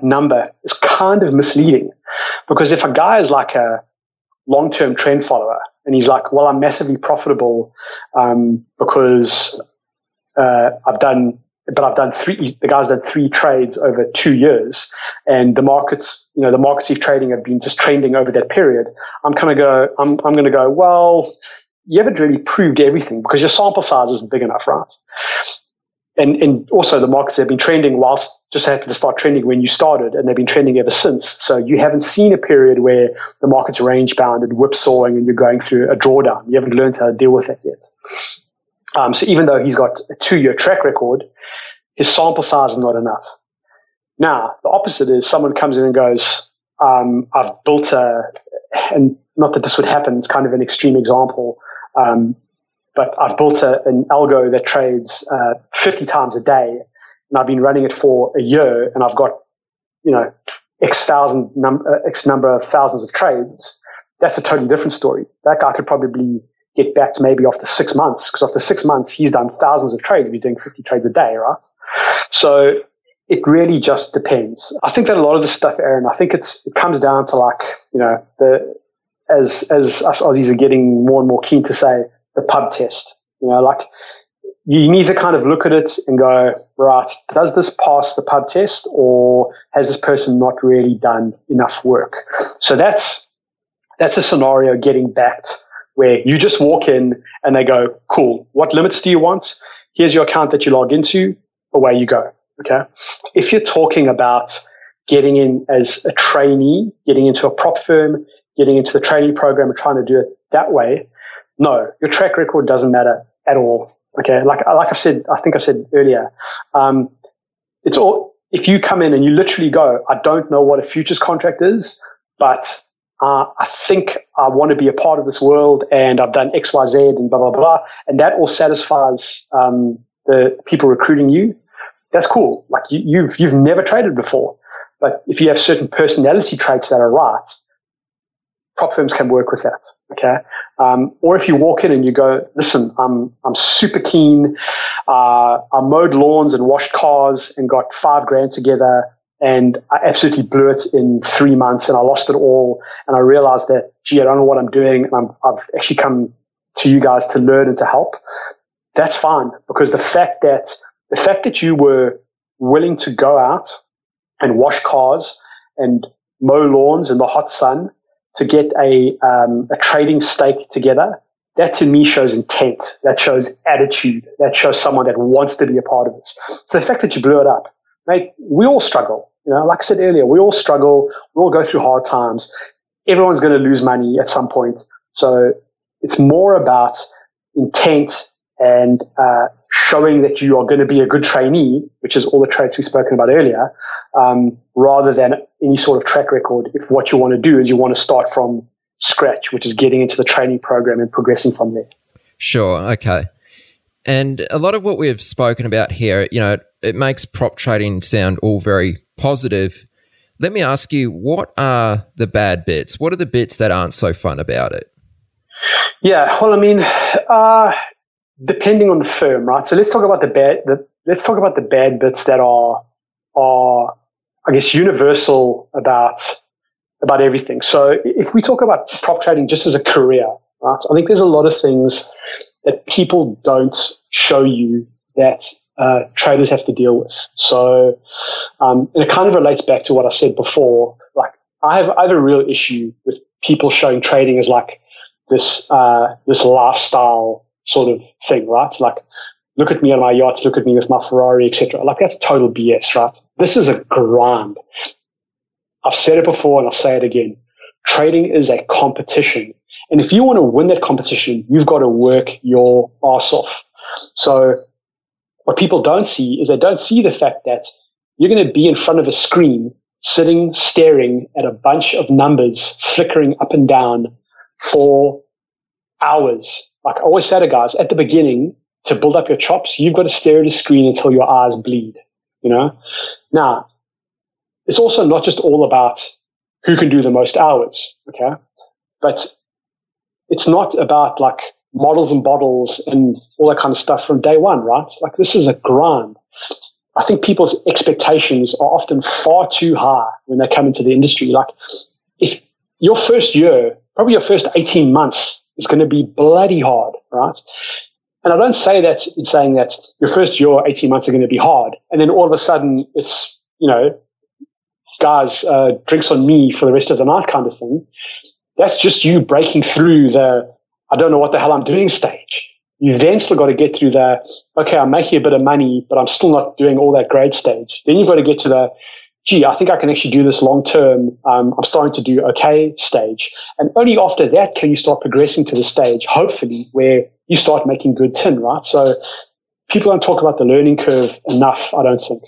number is kind of misleading, because if a guy is like a long-term trend follower and he's like, well, I'm massively profitable because the guy's done 3 trades over 2 years, and the markets he's trading have been just trending over that period. I'm going to go, well, you haven't really proved everything because your sample size isn't big enough, right? And also the markets have been trending whilst just happened to start trending when you started, and they've been trending ever since. So you haven't seen a period where the market's range bound and whipsawing and you're going through a drawdown. You haven't learned how to deal with that yet. So even though he's got a 2 year track record, his sample size is not enough. Now, the opposite is someone comes in and goes, I've built and not that this would happen, it's kind of an extreme example, but I've built an algo that trades 50 times a day, and I've been running it for a year, and I've got, X number of thousands of trades, that's a totally different story. That guy could probably get back to maybe after 6 months, because after 6 months, he's done thousands of trades. He's doing 50 trades a day, right? So it really just depends. I think that a lot of the stuff, Aaron, I think it comes down to like, as us Aussies are getting more and more keen to say, the pub test. Like you need to kind of look at it and go, right, does this pass the pub test, or has this person not really done enough work? So that's a scenario getting backed where you just walk in and they go, cool, what limits do you want? Here's your account that you log into, away you go. Okay. If you're talking about getting in as a trainee, getting into a prop firm, getting into the training program and trying to do it that way, no, your track record doesn't matter at all. Okay. Like I said, I think I said earlier, it's all, if you come in and you literally go, I don't know what a futures contract is, but I think I want to be a part of this world and I've done X, Y, Z and blah, blah, blah. And that all satisfies the people recruiting you. That's cool. Like you've never traded before. But if you have certain personality traits that are right, prop firms can work with that. Okay. Or if you walk in and you go, listen, I'm super keen. I mowed lawns and washed cars and got $5,000 together. And I absolutely blew it in 3 months and I lost it all. And I realized that, gee, I don't know what I'm doing. And I've actually come to you guys to learn and to help. That's fine, because the fact that you were willing to go out and wash cars and mow lawns in the hot sun to get a trading stake together, that to me shows intent. That shows attitude. That shows someone that wants to be a part of this. So the fact that you blew it up, mate, we all struggle. Like I said earlier, we all struggle. We all go through hard times. Everyone's going to lose money at some point. So it's more about intent and showing that you are going to be a good trainee, which is all the traits we've spoken about earlier, rather than any sort of track record. If what you want to do is you want to start from scratch, which is getting into the training program and progressing from there. Sure. Okay. And a lot of what we've spoken about here, it makes prop trading sound all very positive. Let me ask you, what are the bad bits? What are the bits that aren't so fun about it? Yeah, well, I mean, depending on the firm, right? So let's talk about the bad bits that are I guess universal about everything. So if we talk about prop trading just as a career, right? I think there's a lot of things that people don't show you that traders have to deal with. So and it kind of relates back to what I said before. Like I have a real issue with people showing trading as like this lifestyle sort of thing, right? Like, look at me on my yacht, look at me with my Ferrari, etc. Like that's total BS, right? This is a grind. I've said it before and I'll say it again. Trading is a competition. And if you want to win that competition, you've got to work your ass off. So what people don't see is they don't see the fact that you're going to be in front of a screen, sitting, staring at a bunch of numbers flickering up and down for hours. Like I always say to guys, at the beginning, to build up your chops, you've got to stare at a screen until your eyes bleed, Now, it's also not just all about who can do the most hours, okay? But it's not about like models and bottles and all that kind of stuff from day one, right? Like this is a grind. I think people's expectations are often far too high when they come into the industry. Like if your first year, probably your first 18 months is going to be bloody hard, right? And I don't say that in saying that your first year or 18 months are going to be hard. And then all of a sudden it's, guys, drinks on me for the rest of the night kind of thing. That's just you breaking through the, I don't know what the hell I'm doing stage. You've then still got to get through the, okay, I'm making a bit of money, but I'm still not doing all that great stage. Then you've got to get to the, gee, I think I can actually do this long term. I'm starting to do okay stage. And only after that can you start progressing to the stage, hopefully, where you start making good tin, right? So people don't talk about the learning curve enough, I don't think.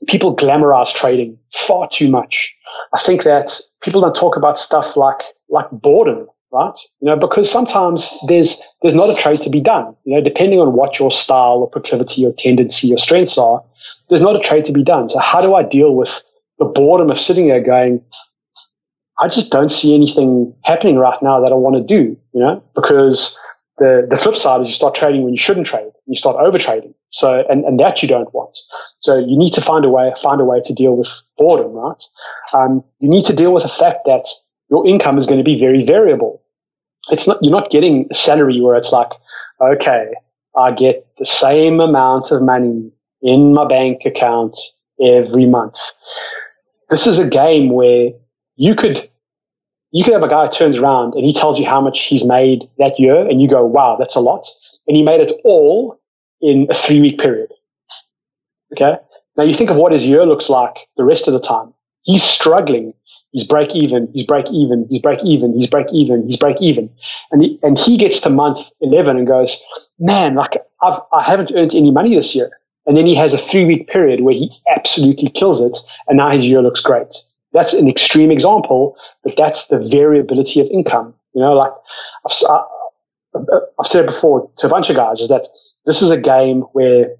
People glamorize trading far too much. I think that people don't talk about stuff like boredom, right? Because sometimes there's not a trade to be done. Depending on what your style or proclivity or tendency or strengths are, there's not a trade to be done. So how do I deal with the boredom of sitting there going, I just don't see anything happening right now that I want to do, because the flip side is you start trading when you shouldn't trade. You start over trading. So, and that you don't want. So you need to find a way to deal with boredom, right? You need to deal with the fact that your income is going to be very variable. You're not getting a salary where it's like, okay, I get the same amount of money in my bank account every month. This is a game where you could have a guy who turns around and he tells you how much he's made that year, and you go, wow, that's a lot. And he made it all in a 3-week period. Okay? Now you think of what his year looks like the rest of the time. He's struggling. He's break even. And he gets to month 11 and goes, man, like I haven't earned any money this year. And then he has a 3-week period where he absolutely kills it, and now his year looks great. That's an extreme example, but that's the variability of income. Like I've said before to a bunch of guys, is that this is a game where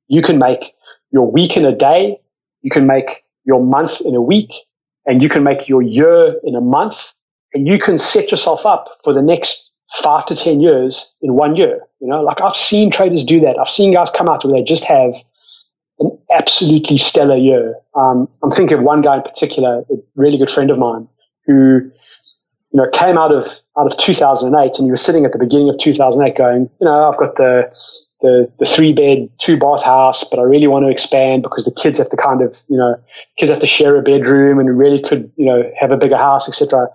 you can make your week in a day, you can make your month in a week, and you can make your year in a month, and you can set yourself up for the next 5 to 10 years in 1 year. Like I've seen traders do that. I've seen guys come out where they just have an absolutely stellar year. I'm thinking of one guy in particular, a really good friend of mine, who came out of 2008, and he was sitting at the beginning of 2008 going, I've got the 3-bed, 2-bath house, but I really want to expand because the kids have to kids have to share a bedroom and really could, have a bigger house, etc.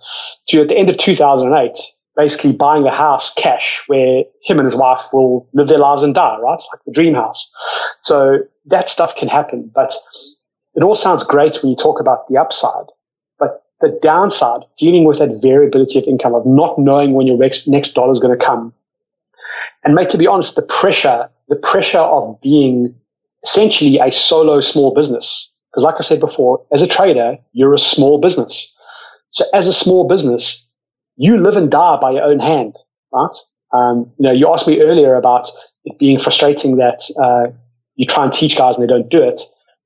To at the end of 2008, basically buying a house cash where him and his wife will live their lives and die, right? It's like the dream house. So that stuff can happen, but it all sounds great when you talk about the upside. But the downside, dealing with that variability of income, of not knowing when your next dollar is going to come. And mate, to be honest, the pressure of being essentially a solo small business, because like I said before, as a trader, you're a small business. So as a small business, you live and die by your own hand, right? You asked me earlier about it being frustrating that you try and teach guys and they don't do it.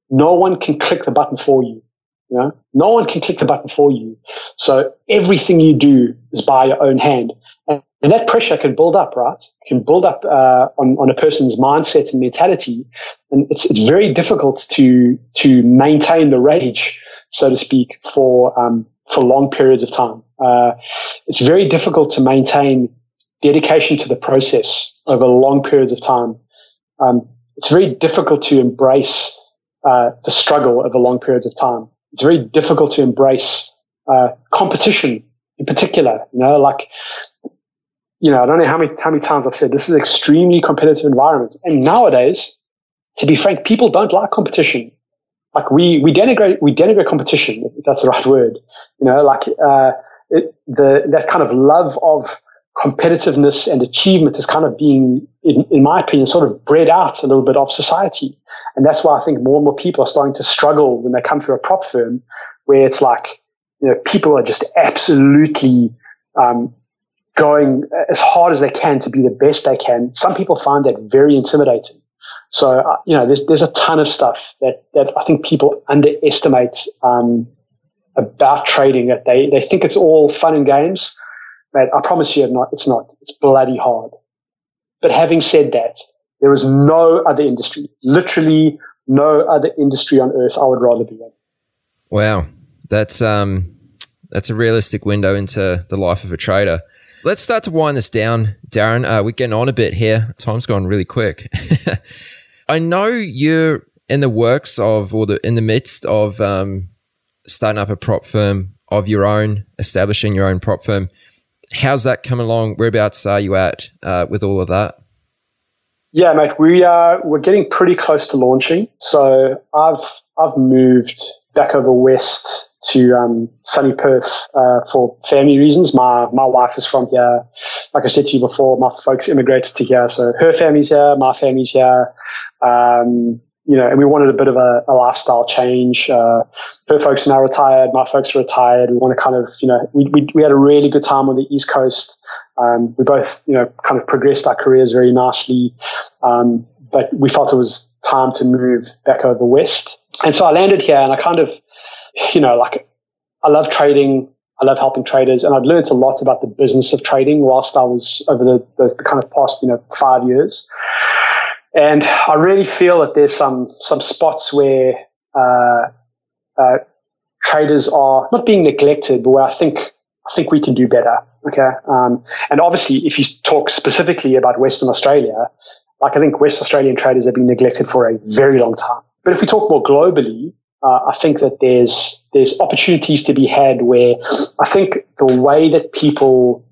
No one can click the button for you. No one can click the button for you. So everything you do is by your own hand. And that pressure can build up, right? It can build up on a person's mindset and mentality. And it's very difficult to maintain the rage, so to speak, for long periods of time. It's very difficult to maintain dedication to the process over long periods of time. It's very difficult to embrace the struggle over long periods of time. It's very difficult to embrace competition in particular. I don't know how many times I've said this is an extremely competitive environment. And nowadays, to be frank, people don't like competition. Like we denigrate competition, if that's the right word. That kind of love of competitiveness and achievement is kind of being, in my opinion, sort of bred out a little bit of society. And that's why I think more and more people are starting to struggle when they come to a prop firm, where it's like, people are just absolutely going as hard as they can to be the best they can. Some people find that very intimidating. So, there's a ton of stuff that I think people underestimate about trading, that they think it's all fun and games. But I promise you it's not. It's bloody hard. But having said that, there is no other industry, literally no other industry on earth I would rather be in. Wow. That's a realistic window into the life of a trader. Let's start to wind this down, Darren. We're getting on a bit here. Time's gone really quick. I know you're in the works of, in the midst of starting up a prop firm of your own, establishing your own prop firm. How's that come along? Whereabouts are you at with all of that? Yeah, mate, we're getting pretty close to launching. So I've moved back over west to sunny Perth for family reasons. My wife is from here. Like I said to you before, my folks immigrated to here, so her family's here, my family's here. And we wanted a bit of a lifestyle change. Her folks are now retired, my folks are retired. We want to kind of, we had a really good time on the East Coast. We both, kind of progressed our careers very nicely. But we felt it was time to move back over west. And so I landed here, and I kind of like I love trading. I love helping traders, and I'd learned a lot about the business of trading whilst I was over the kind of past 5 years. And I really feel that there's some spots where traders are not being neglected, but where I think we can do better. Okay, and obviously, if you talk specifically about Western Australia, like I think West Australian traders have been neglected for a very long time. But if we talk more globally, I think that there's opportunities to be had where I think the way that people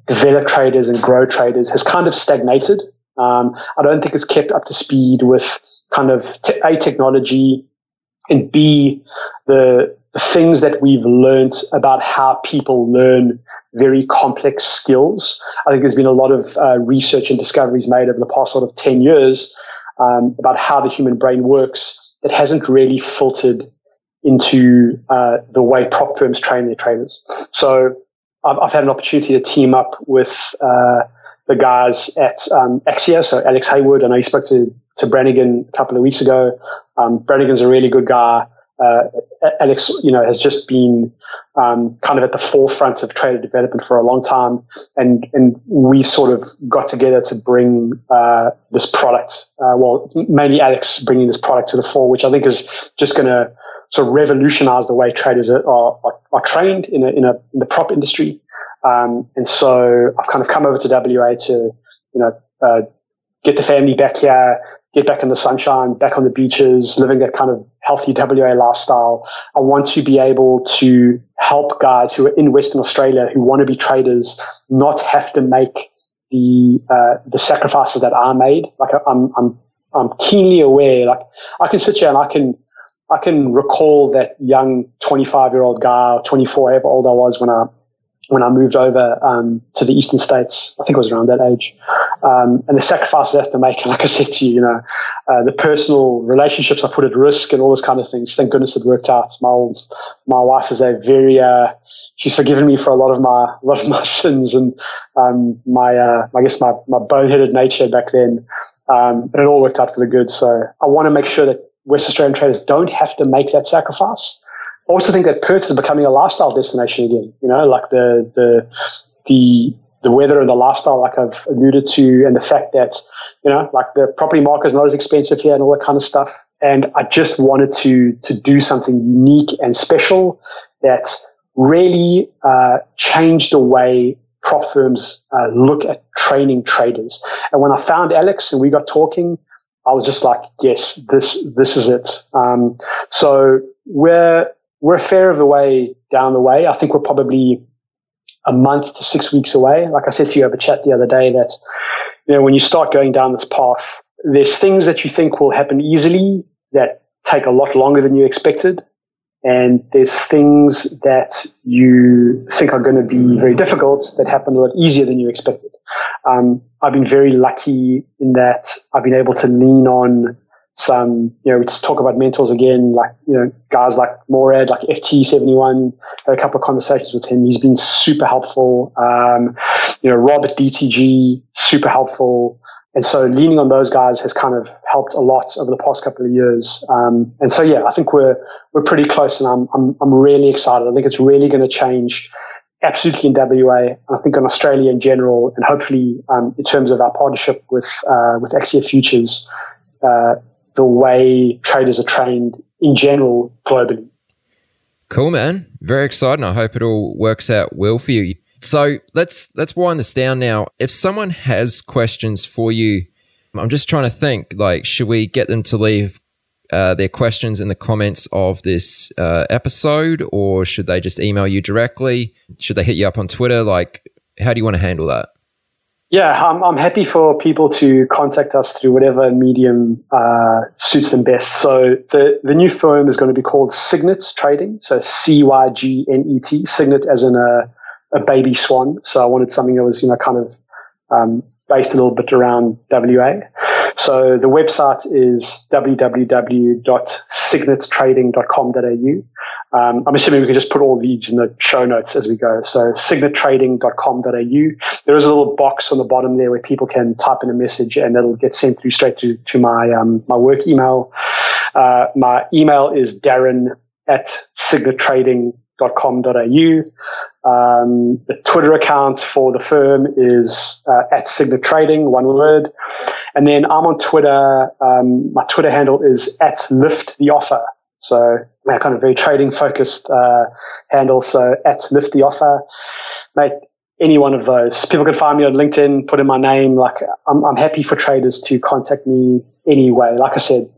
develop traders and grow traders has kind of stagnated. I don't think it's kept up to speed with kind of technology, and B, the things that we've learned about how people learn very complex skills. I think there's been a lot of research and discoveries made over the past sort of 10 years about how the human brain works that hasn't really filtered into the way prop firms train their traders. So I've had an opportunity to team up with the guys at Axia, so Alex Haywood. I know you spoke to Brannigan a couple of weeks ago. Brannigan's a really good guy. Alex, has just been kind of at the forefront of trader development for a long time, and we sort of got together to bring this product. Mainly Alex bringing this product to the fore, which I think is just going to sort of revolutionize the way traders are trained in the prop industry. And so I've kind of come over to WA to get the family back here, get back in the sunshine, back on the beaches, living that kind of healthy WA lifestyle. I want to be able to help guys who are in Western Australia who want to be traders not have to make the sacrifices that I made. Like I'm keenly aware. Like I can sit here and I can recall that young 25-year-old guy, or 24, however old I was when I moved over to the eastern states. I think I was around that age. And the sacrifices I have to make, and like I said to you, the personal relationships I put at risk and all those kind of things. Thank goodness it worked out. My wife is a very she's forgiven me for a lot of my sins and my boneheaded nature back then. But it all worked out for the good. So I want to make sure that West Australian traders don't have to make that sacrifice. I also think that Perth is becoming a lifestyle destination again. Like the weather and the lifestyle, like I've alluded to, and the fact that like the property market is not as expensive here and all that kind of stuff. And I just wanted to do something unique and special that really changed the way prop firms look at training traders. And when I found Alex and we got talking, I was just like, yes, this is it. So we're a fair of the way down the way. I think we're probably a month to 6 weeks away. Like I said to you over chat the other day that, when you start going down this path, there's things that you think will happen easily that take a lot longer than you expected. And there's things that you think are going to be very difficult that happen a lot easier than you expected. I've been very lucky in that I've been able to lean on some, we talk about mentors again, like, guys like Morad, like FT71, had a couple of conversations with him. He's been super helpful. Rob at DTG, super helpful. And so leaning on those guys has kind of helped a lot over the past couple of years. And so, yeah, I think we're pretty close, and I'm really excited. I think it's really going to change absolutely in WA, and I think in Australia in general, and hopefully in terms of our partnership with Axia Futures, the way traders are trained in general globally. Cool, man. Very exciting. I hope it all works out well for you. So let's wind this down now. If someone has questions for you, I'm just trying to think, like, should we get them to leave their questions in the comments of this episode, or should they just email you directly? Should they hit you up on Twitter? Like, how do you want to handle that? Yeah, I'm happy for people to contact us through whatever medium suits them best. So the new firm is going to be called Cygnet Trading. So Cygnet, Cygnet as in a baby swan. So I wanted something that was, kind of based a little bit around WA. So the website is www.cygnettrading.com.au. I'm assuming we can just put all these in the show notes as we go. So cygnettrading.com.au. There is a little box on the bottom there where people can type in a message, and that'll get sent straight through to my my work email. My email is Darren at cygnetrading.com.au. The Twitter account for the firm is at Cygnet Trading, one word. And then I'm on Twitter. My Twitter handle is at Lift the Offer. So my kind of very trading focused handle. So at Lift the Offer, mate. Any one of those. People can find me on LinkedIn, put in my name. Like I'm happy for traders to contact me anyway. Like I said,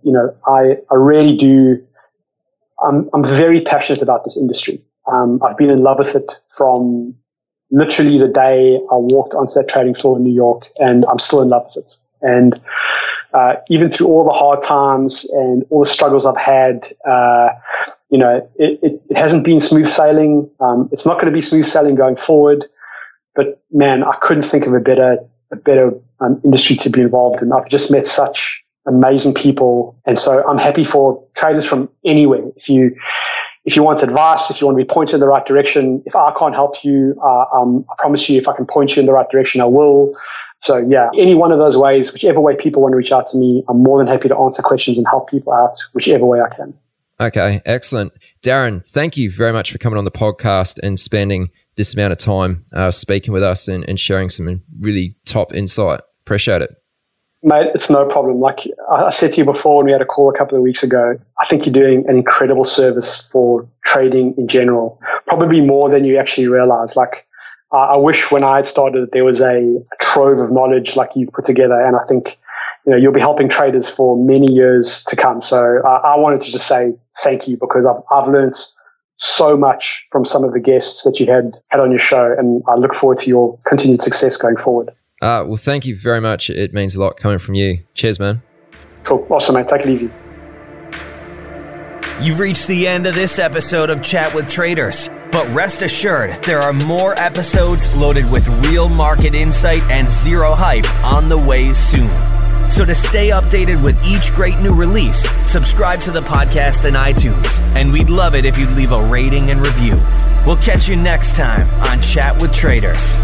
I really do. I'm very passionate about this industry. I've been in love with it from literally the day I walked onto that trading floor in New York, and I'm still in love with it. And even through all the hard times and all the struggles I've had, it hasn't been smooth sailing. It's not going to be smooth sailing going forward. But man, I couldn't think of a better industry to be involved in. I've just met such amazing people, and so I'm happy for traders from anywhere. If you want advice, if you want to be pointed in the right direction, if I can't help you, I promise you, if I can point you in the right direction, I will. So yeah, any one of those ways, whichever way people want to reach out to me, I'm more than happy to answer questions and help people out, whichever way I can. Okay, excellent. Darren, thank you very much for coming on the podcast and spending this amount of time speaking with us and sharing some really top insight. Appreciate it. Mate, it's no problem. Like I said to you before when we had a call a couple of weeks ago, I think you're doing an incredible service for trading in general, probably more than you actually realize. Like I wish when I had started that there was a trove of knowledge like you've put together, and I think you'll be helping traders for many years to come. So I wanted to just say thank you, because I've learned so much from some of the guests that you had on your show, and I look forward to your continued success going forward. Well, thank you very much. It means a lot coming from you. Cheers, man. Cool. Awesome, mate. Take it easy. You've reached the end of this episode of Chat with Traders, but rest assured there are more episodes loaded with real market insight and zero hype on the way soon. So to stay updated with each great new release, subscribe to the podcast in iTunes, and we'd love it if you'd leave a rating and review. We'll catch you next time on Chat with Traders.